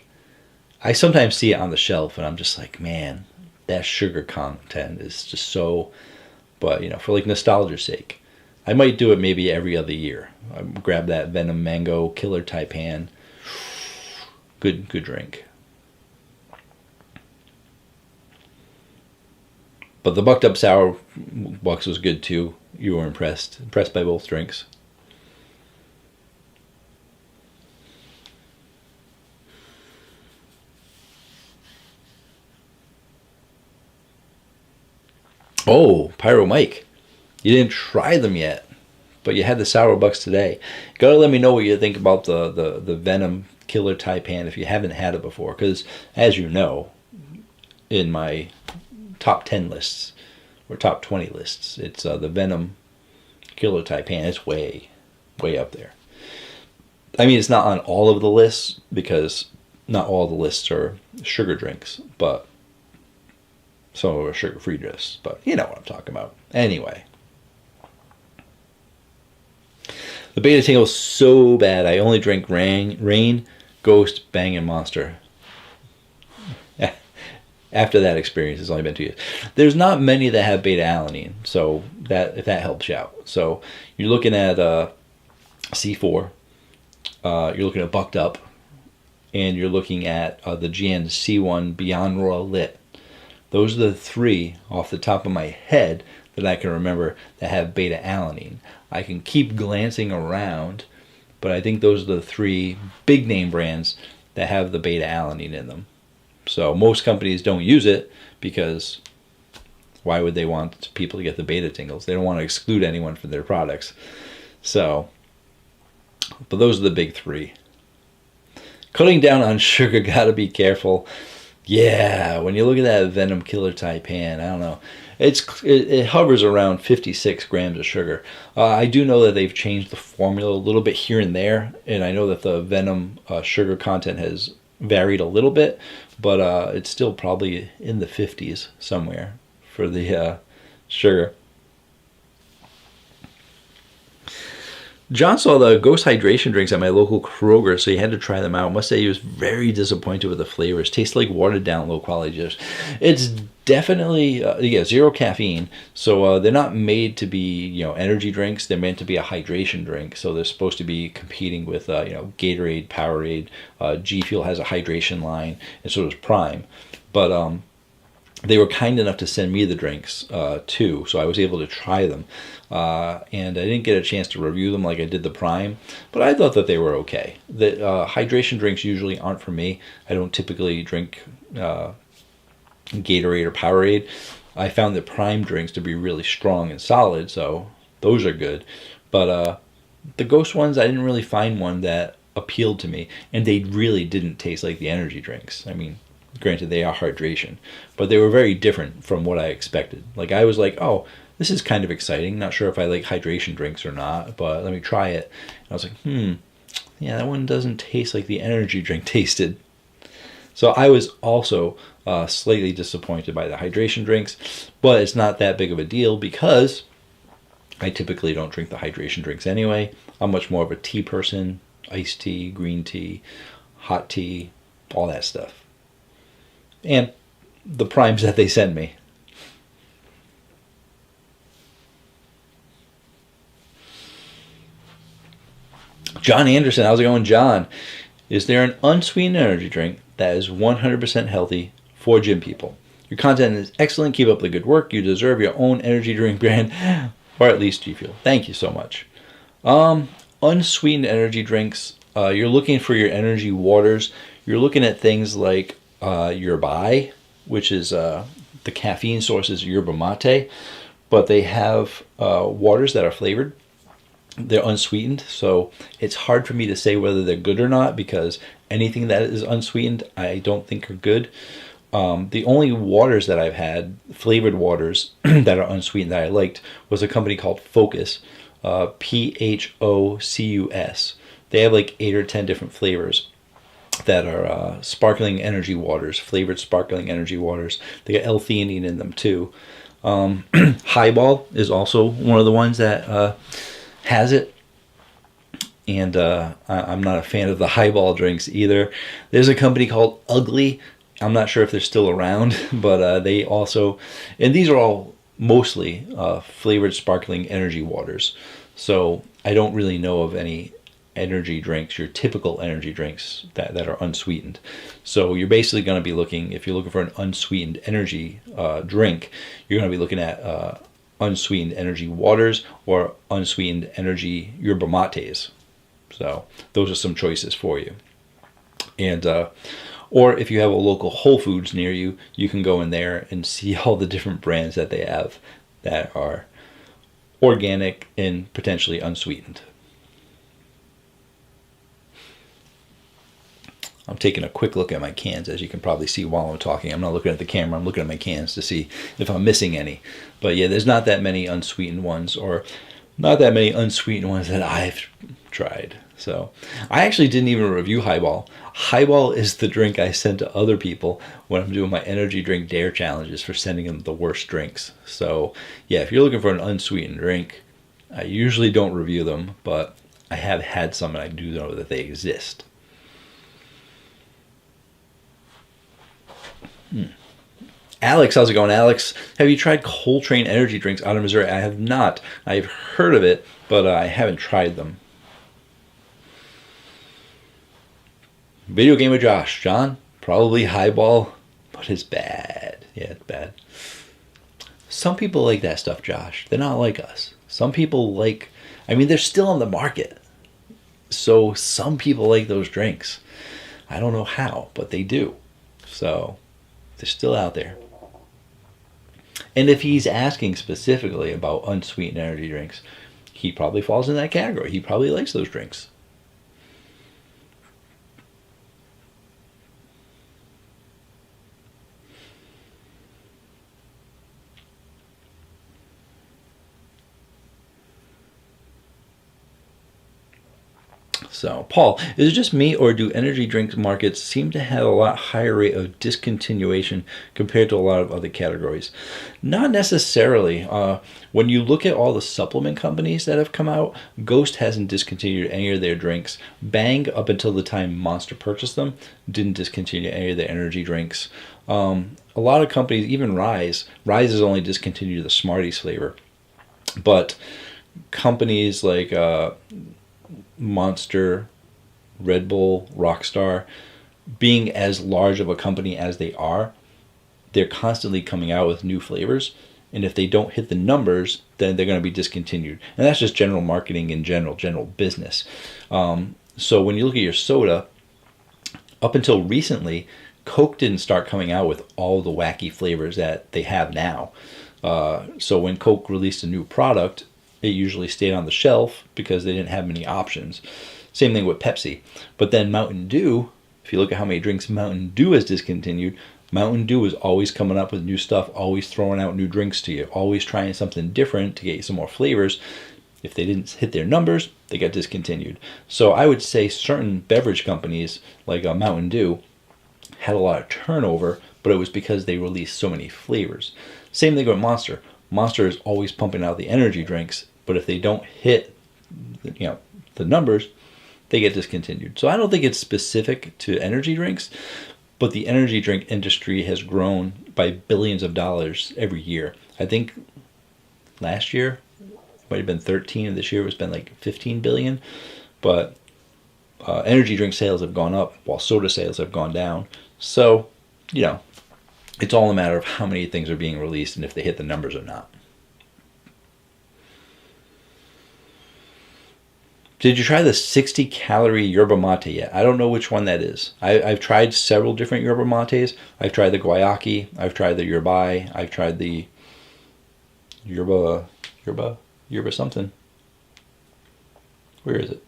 I sometimes see it on the shelf and I'm just like, man, that sugar content is just so, but for like nostalgia's sake, I might do it maybe every other year. I grab that Venom Mango Killer Taipan. Good drink. But the Bucked Up Sour Bucks was good too. You were impressed by both drinks. Oh, Pyro Mike, you didn't try them yet, but you had the Sour Bucks today. Gotta let me know what you think about the Venom Killer Taipan if you haven't had it before, because as you know, in my top 10 lists, or top 20 lists, it's the Venom Killer Taipan. It's way up there. I mean, it's not on all of the lists, because not all the lists are sugar drinks, but some of them are sugar-free drinks, but you know what I'm talking about. Anyway. The beta tingle was so bad, I only drank Rain, Ghost, Bang, and Monster. After that experience, it's only been 2 years. There's not many that have beta-alanine, so if that helps you out. So you're looking at C4, you're looking at Bucked Up, and you're looking at the GNC1 Beyond Royal Lit. Those are the three off the top of my head that I can remember that have beta-alanine. I can keep glancing around, but I think those are the three big name brands that have the beta-alanine in them. So most companies don't use it because why would they want people to get the beta tingles? They don't want to exclude anyone from their products. So, but those are the big three. Cutting down on sugar, gotta be careful. Yeah, when you look at that Venom Killer Taipan, I don't know. It hovers around 56 grams of sugar. I do know that they've changed the formula a little bit here and there, and I know that the Venom sugar content has varied a little bit, but it's still probably in the 50s somewhere for the sugar. John saw the Ghost Hydration drinks at my local Kroger, so he had to try them out. I must say he was very disappointed with the flavors. Tastes like watered down low quality juice. It's definitely zero caffeine, so they're not made to be energy drinks. They're meant to be a hydration drink, so they're supposed to be competing with Gatorade, Powerade. G Fuel has a hydration line, and so does Prime, but they were kind enough to send me the drinks too, so I was able to try them. And I didn't get a chance to review them like I did the Prime, but I thought that they were okay. The hydration drinks usually aren't for me. I don't typically drink Gatorade or Powerade. I found the Prime drinks to be really strong and solid, so those are good. But the Ghost ones, I didn't really find one that appealed to me, and they really didn't taste like the energy drinks. I mean, granted, they are hydration, but they were very different from what I expected. Like, I was like, oh, this is kind of exciting. Not sure if I like hydration drinks or not, but let me try it. And I was like, yeah, that one doesn't taste like the energy drink tasted. So I was also slightly disappointed by the hydration drinks, but it's not that big of a deal because I typically don't drink the hydration drinks anyway. I'm much more of a tea person, iced tea, green tea, hot tea, all that stuff. And the primes that they send me. John Anderson, how's it going, John? Is there an unsweetened energy drink that is 100% healthy for gym people? Your content is excellent. Keep up the good work. You deserve your own energy drink brand, or at least G Fuel. Thank you so much. Unsweetened energy drinks. You're looking for your energy waters. You're looking at things like yerba mate, which is the caffeine source is yerba mate, but they have waters that are flavored. They're unsweetened, so it's hard for me to say whether they're good or not because anything that is unsweetened I don't think are good. The only waters that I've had, flavored waters that are unsweetened that I liked, was a company called Focus, Phocus. They have like 8 or 10 different flavors that are sparkling energy waters, flavored sparkling energy waters. They got L-theanine in them too. Highball is also one of the ones that has it, and I'm not a fan of the highball drinks either. There's a company called Ugly. I'm not sure if they're still around, but they also, and these are all mostly flavored sparkling energy waters. So I don't really know of any energy drinks, your typical energy drinks that are unsweetened. So you're basically going to be looking, if you're looking for an unsweetened energy drink, you're going to be looking at unsweetened energy waters or unsweetened energy yerba mates. So those are some choices for you. And or if you have a local Whole Foods near you, you can go in there and see all the different brands that they have that are organic and potentially unsweetened. I'm taking a quick look at my cans, as you can probably see while I'm talking. I'm not looking at the camera, I'm looking at my cans to see if I'm missing any. But yeah, there's not that many unsweetened ones, or not that many unsweetened ones that I've tried. So I actually didn't even review Highball. Highball is the drink I send to other people when I'm doing my energy drink dare challenges for sending them the worst drinks. So yeah, if you're looking for an unsweetened drink, I usually don't review them, but I have had some and I do know that they exist. Alex, how's it going, Alex? Have you tried Coltrane energy drinks out of Missouri? I have not. I've heard of it, but I haven't tried them. Video game with Josh. John, probably Highball, but it's bad. Yeah, it's bad. Some people like that stuff, Josh. They're not like us. Some people like, I mean, they're still on the market. So some people like those drinks. I don't know how, but they do. So they're still out there. And if he's asking specifically about unsweetened energy drinks, he probably falls in that category. He probably likes those drinks. So, Paul, is it just me, or do energy drink markets seem to have a lot higher rate of discontinuation compared to a lot of other categories? Not necessarily. When you look at all the supplement companies that have come out, Ghost hasn't discontinued any of their drinks. Bang, up until the time Monster purchased them, didn't discontinue any of their energy drinks. A lot of companies, even Rise has only discontinued the Smarties flavor. But companies like Monster, Red Bull, Rockstar, being as large of a company as they are, they're constantly coming out with new flavors. And if they don't hit the numbers, then they're going to be discontinued. And that's just general marketing in general business. So when you look at your soda, up until recently, Coke didn't start coming out with all the wacky flavors that they have now. So when Coke released a new product, it usually stayed on the shelf because they didn't have many options. Same thing with Pepsi. But then Mountain Dew, if you look at how many drinks Mountain Dew has discontinued, Mountain Dew is always coming up with new stuff, always throwing out new drinks to you, always trying something different to get you some more flavors. If they didn't hit their numbers, they got discontinued. So I would say certain beverage companies like Mountain Dew had a lot of turnover, but it was because they released so many flavors. Same thing with Monster. Monster is always pumping out the energy drinks, but if they don't hit, the numbers, they get discontinued. So I don't think it's specific to energy drinks, but the energy drink industry has grown by billions of dollars every year. I think last year it might have been 13, and this year it's been like 15 billion. But energy drink sales have gone up while soda sales have gone down. So, it's all a matter of how many things are being released and if they hit the numbers or not. Did you try the 60-calorie yerba mate yet? I don't know which one that is. I've tried several different yerba mates. I've tried the guayaki. I've tried the yerbai. I've tried the yerba something. Where is it?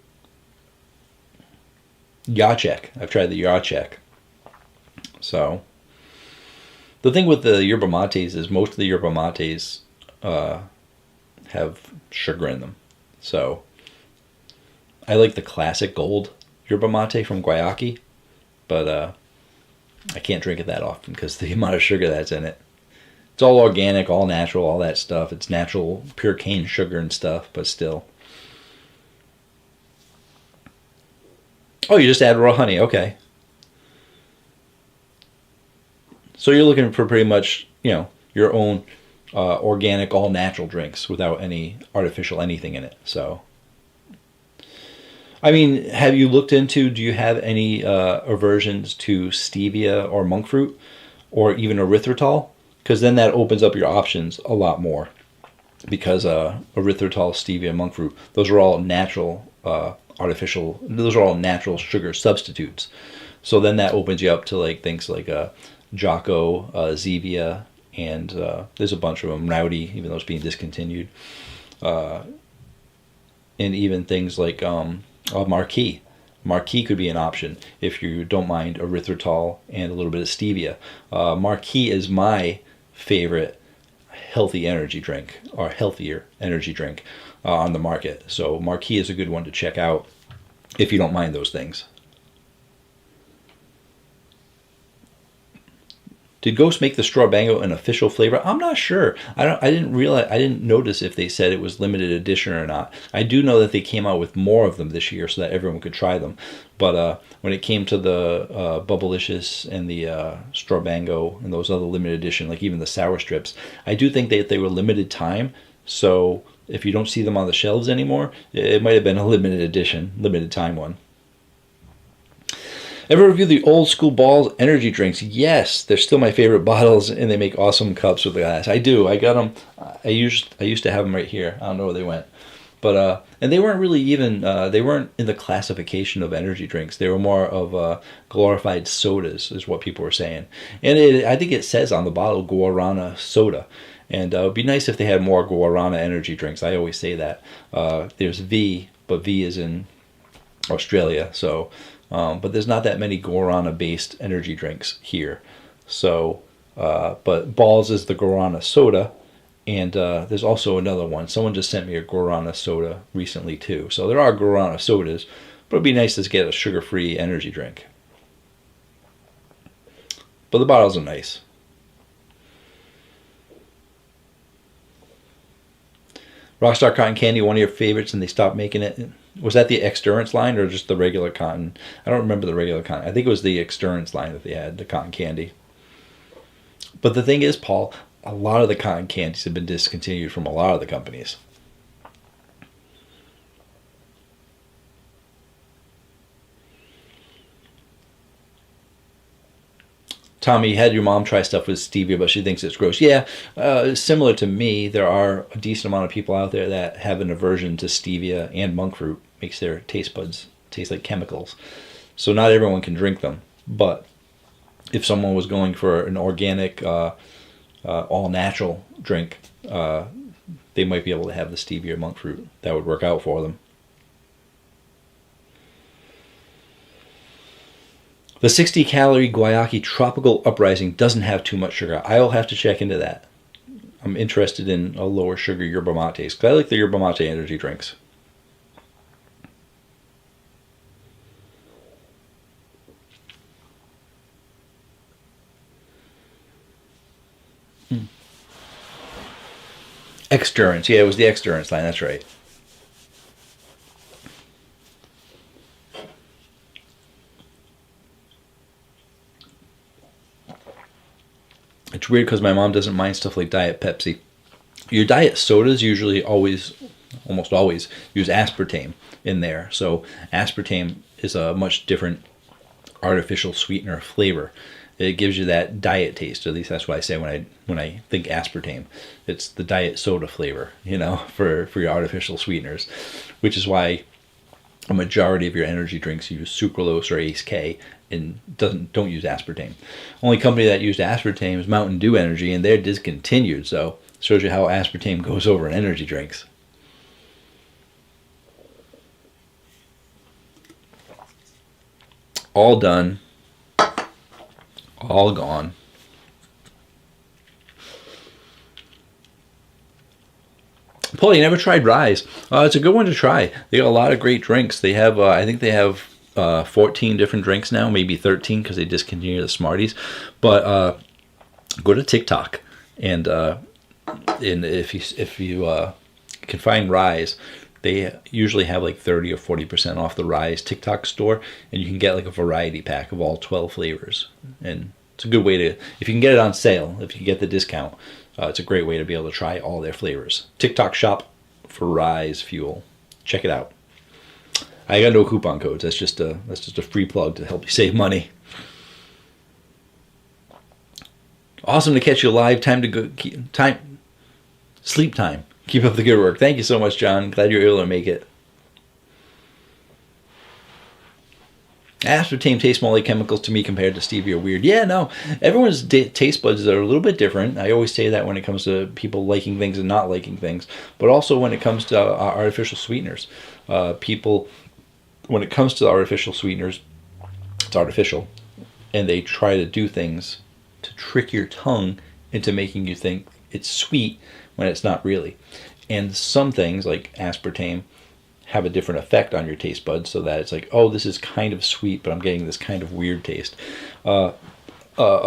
Yachek. I've tried the Yachek. So, the thing with the yerba mates is most of the yerba mates have sugar in them. So, I like the classic gold yerba mate from Guayaki, but I can't drink it that often because the amount of sugar that's in it. It's all organic, all natural, all that stuff. It's natural, pure cane sugar and stuff, but still. Oh, you just add raw honey, okay. So you're looking for pretty much, your own organic, all natural drinks without any artificial anything in it. So, I mean, have you looked into, do you have any aversions to stevia or monk fruit or even erythritol? Because then that opens up your options a lot more. Because erythritol, stevia, monk fruit, those are all natural those are all natural sugar substitutes. So then that opens you up to like things like Jocko, Zevia, and there's a bunch of them, Rowdy, even though it's being discontinued. And even things like Marquis. Marquis could be an option if you don't mind erythritol and a little bit of stevia. Marquis is my favorite healthy energy drink, or healthier energy drink on the market. So Marquis is a good one to check out if you don't mind those things. Did Ghost make the Straw Bango an official flavor? I'm not sure. I didn't notice if they said it was limited edition or not. I do know that they came out with more of them this year so that everyone could try them. But when it came to the Bubblicious and the Straw Bango and those other limited edition, like even the Sour Strips, I do think that they were limited time. So if you don't see them on the shelves anymore, it might have been a limited edition, limited time one. Ever review the old school Balls energy drinks? Yes, they're still my favorite bottles, and they make awesome cups with the glass. I do. I got them. I used to have them right here. I don't know where they went, but and they weren't really even. They weren't in the classification of energy drinks. They were more of glorified sodas, is what people were saying. And I think it says on the bottle Guarana soda. And it would be nice if they had more Guarana energy drinks. I always say that. There's V, but V is in Australia, so. But there's not that many Guarana-based energy drinks here. So, but Balls is the Guarana soda, and there's also another one. Someone just sent me a Guarana soda recently too. So there are Guarana sodas, But it'd be nice to get a sugar-free energy drink. But the bottles are nice. Rockstar Cotton Candy, one of your favorites, and they stopped making it. Was that the Exturance line or just the regular cotton? I don't remember the regular cotton. I think it was the Exturance line that they had, the cotton candy. But the thing is, Paul, a lot of the cotton candies have been discontinued from a lot of the companies. Tommy, you had your mom try stuff with stevia, but she thinks it's gross. Yeah, similar to me, there are a decent amount of people out there that have an aversion to stevia and monk fruit. Makes their taste buds taste like chemicals. So not everyone can drink them. But if someone was going for an organic, all-natural drink, they might be able to have the stevia or monk fruit. That would work out for them. The 60-calorie Guayaki Tropical Uprising doesn't have too much sugar. I'll have to check into that. I'm interested in a lower sugar yerba mates because I like the yerba mate energy drinks. Exturance. Yeah, it was the Exturance line. That's right. It's weird because my mom doesn't mind stuff like Diet Pepsi. Your diet sodas usually almost always use aspartame in there. So aspartame is a much different artificial sweetener flavor. It gives you that diet taste. At least that's what I say when I think aspartame. It's the diet soda flavor, for your artificial sweeteners, which is why a majority of your energy drinks use sucralose or Ace K and don't use aspartame. Only company that used aspartame is Mountain Dew Energy, and they're discontinued. So it shows you how aspartame goes over in energy drinks. All done. All gone. Paul, you never tried Rise. It's a good one to try. They got a lot of great drinks. They have, I think they have 14 different drinks now, maybe 13 because they discontinued the Smarties. But go to TikTok and if you can find Rise, they usually have like 30 or 40% off the Rise TikTok store, and you can get like a variety pack of all 12 flavors. And it's a good way to, if you can get it on sale, if you get the discount, it's a great way to be able to try all their flavors. TikTok shop for Rise Fuel. Check it out. I got no coupon codes. That's just a free plug to help you save money. Awesome to catch you live. Sleep time. Keep up the good work. Thank you so much, John. Glad you were able to make it. Aspartame tastes more like chemicals to me compared to stevia. Weird. Yeah, no. Everyone's taste buds are a little bit different. I always say that when it comes to people liking things and not liking things. But also when it comes to artificial sweeteners. When it comes to artificial sweeteners, it's artificial. And they try to do things to trick your tongue into making you think it's sweet when it's not really. And some things, like aspartame, have a different effect on your taste buds, so that it's like, oh, this is kind of sweet, but I'm getting this kind of weird taste. A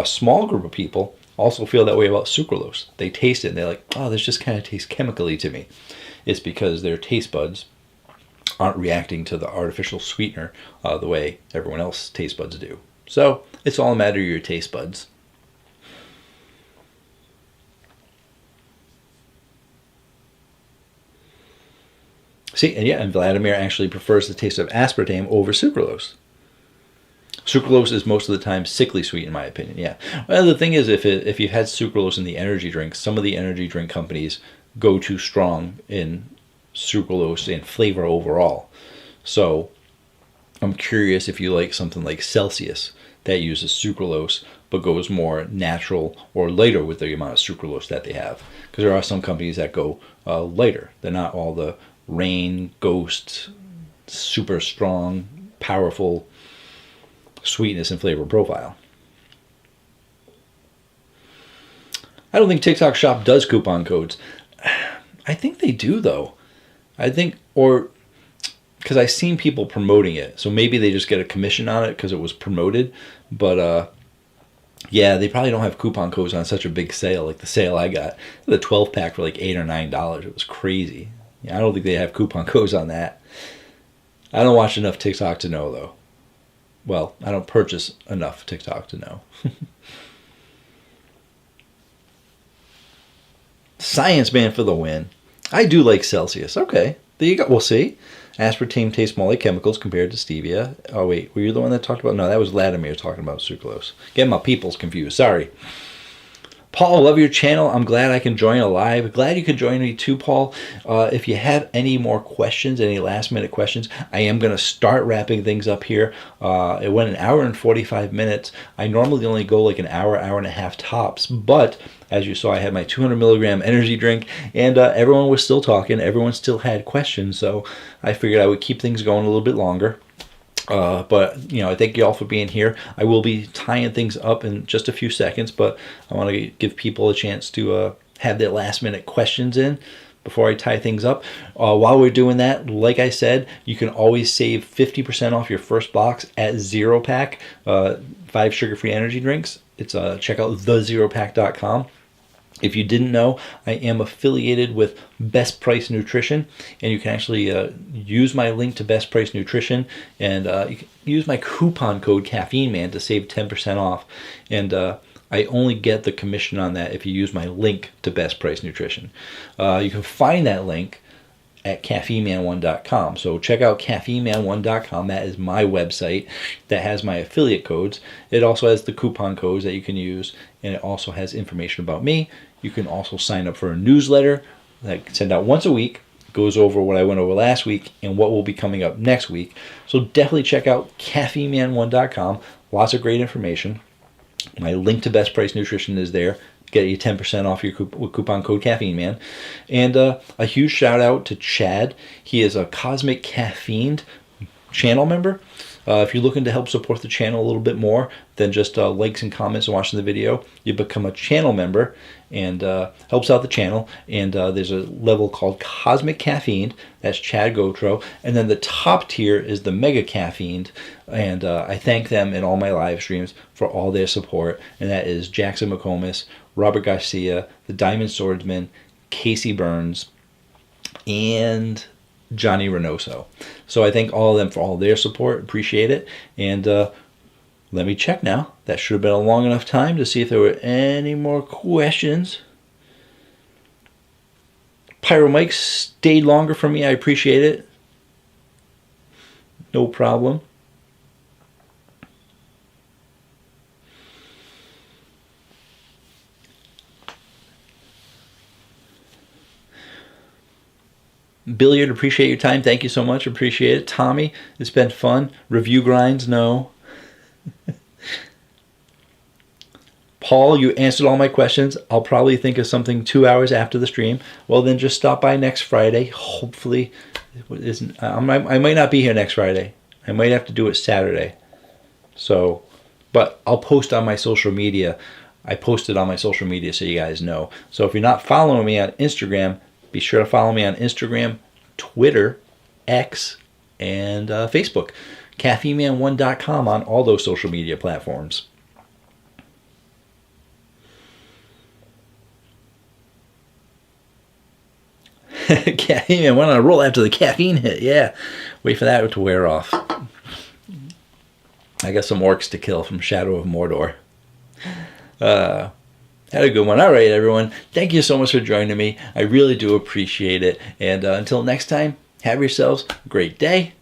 small group of people also feel that way about sucralose. They taste it and they're like, oh, this just kind of tastes chemically to me. It's because their taste buds aren't reacting to the artificial sweetener the way everyone else's taste buds do. So it's all a matter of your taste buds. See, and Vladimir actually prefers the taste of aspartame over sucralose. Sucralose is most of the time sickly sweet, in my opinion. Yeah. Well, the thing is, if you've had sucralose in the energy drinks, some of the energy drink companies go too strong in sucralose and flavor overall. So I'm curious if you like something like Celsius that uses sucralose but goes more natural or lighter with the amount of sucralose that they have. Because there are some companies that go lighter. They're not all the Rain, Ghost, super strong, powerful sweetness and flavor profile. I don't think TikTok Shop does coupon codes. I think they do, though. I think, or because I've seen people promoting it. So maybe they just get a commission on it because it was promoted. But yeah, they probably don't have coupon codes on such a big sale like the sale I got. The 12-pack for like $8 or $9. It was crazy. Yeah, I don't think they have coupon codes on that. I don't watch enough TikTok to know, though. Well, I don't purchase enough TikTok to know. Science Man for the win. I do like Celsius. Okay, there you go. We'll see. Aspartame tastes more like chemicals compared to stevia. Oh, wait. Were you the one that talked about? No, that was Vladimir talking about sucralose. Getting my peoples confused. Sorry. Paul, love your channel. I'm glad I can join a live. Glad you could join me too, Paul. If you have any more questions, any last-minute questions, I am going to start wrapping things up here. It went an hour and 45 minutes. I normally only go like an hour, hour and a half tops. But as you saw, I had my 200 milligram energy drink, and everyone was still talking. Everyone still had questions, so I figured I would keep things going a little bit longer. But, you know, I thank you all for being here. I will be tying things up in just a few seconds, but I want to give people a chance to have their last-minute questions in before I tie things up. While we're doing that, like I said, you can always save 50% off your first box at Zero Pack, 5 sugar-free energy drinks. It's check out thezeropack.com. If you didn't know, I am affiliated with Best Price Nutrition, and you can actually use my link to Best Price Nutrition, and you can use my coupon code Caffeine Man to save 10% off. And I only get the commission on that if you use my link to Best Price Nutrition. You can find that link at caffeineman1.com. So check out caffeineman1.com. That is my website that has my affiliate codes. It also has the coupon codes that you can use, and it also has information about me. You can also sign up for a newsletter that I send out once a week. It goes over what I went over last week and what will be coming up next week. So definitely check out caffeineman1.com. Lots of great information. My link to Best Price Nutrition is there. Get you 10% off your coupon code Caffeine Man. And a huge shout out to Chad. He is a Cosmic Caffeine channel member. If you're looking to help support the channel a little bit more than just likes and comments and watching the video, you become a channel member and helps out the channel. And there's a level called Cosmic Caffeine. That's Chad Gotro. And then the top tier is the Mega Caffeine. And I thank them in all my live streams for all their support. And that is Jackson McComas, Robert Garcia, the Diamond Swordsman, Casey Burns, and Johnny Reynoso. So I thank all of them for all their support. Appreciate it. And let me check now. That should have been a long enough time to see if there were any more questions. Pyro Mike stayed longer for me. I appreciate it. No problem. Billiard, appreciate your time. Thank you so much. Appreciate it. Tommy, it's been fun. Review grinds, no. Paul, you answered all my questions. I'll probably think of something 2 hours after the stream. Well, then just stop by next Friday. Hopefully, I might not be here next Friday. I might have to do it Saturday. So, but I'll post on my social media. I posted on my social media so you guys know. So if you're not following me on Instagram, be sure to follow me on Instagram, Twitter, X, and Facebook. CaffeineMan1.com on all those social media platforms. Caffeine Man went on a roll after the caffeine hit. Yeah. Wait for that to wear off. I got some orcs to kill from Shadow of Mordor. Had a good one. All right, everyone. Thank you so much for joining me. I really do appreciate it. And until next time, have yourselves a great day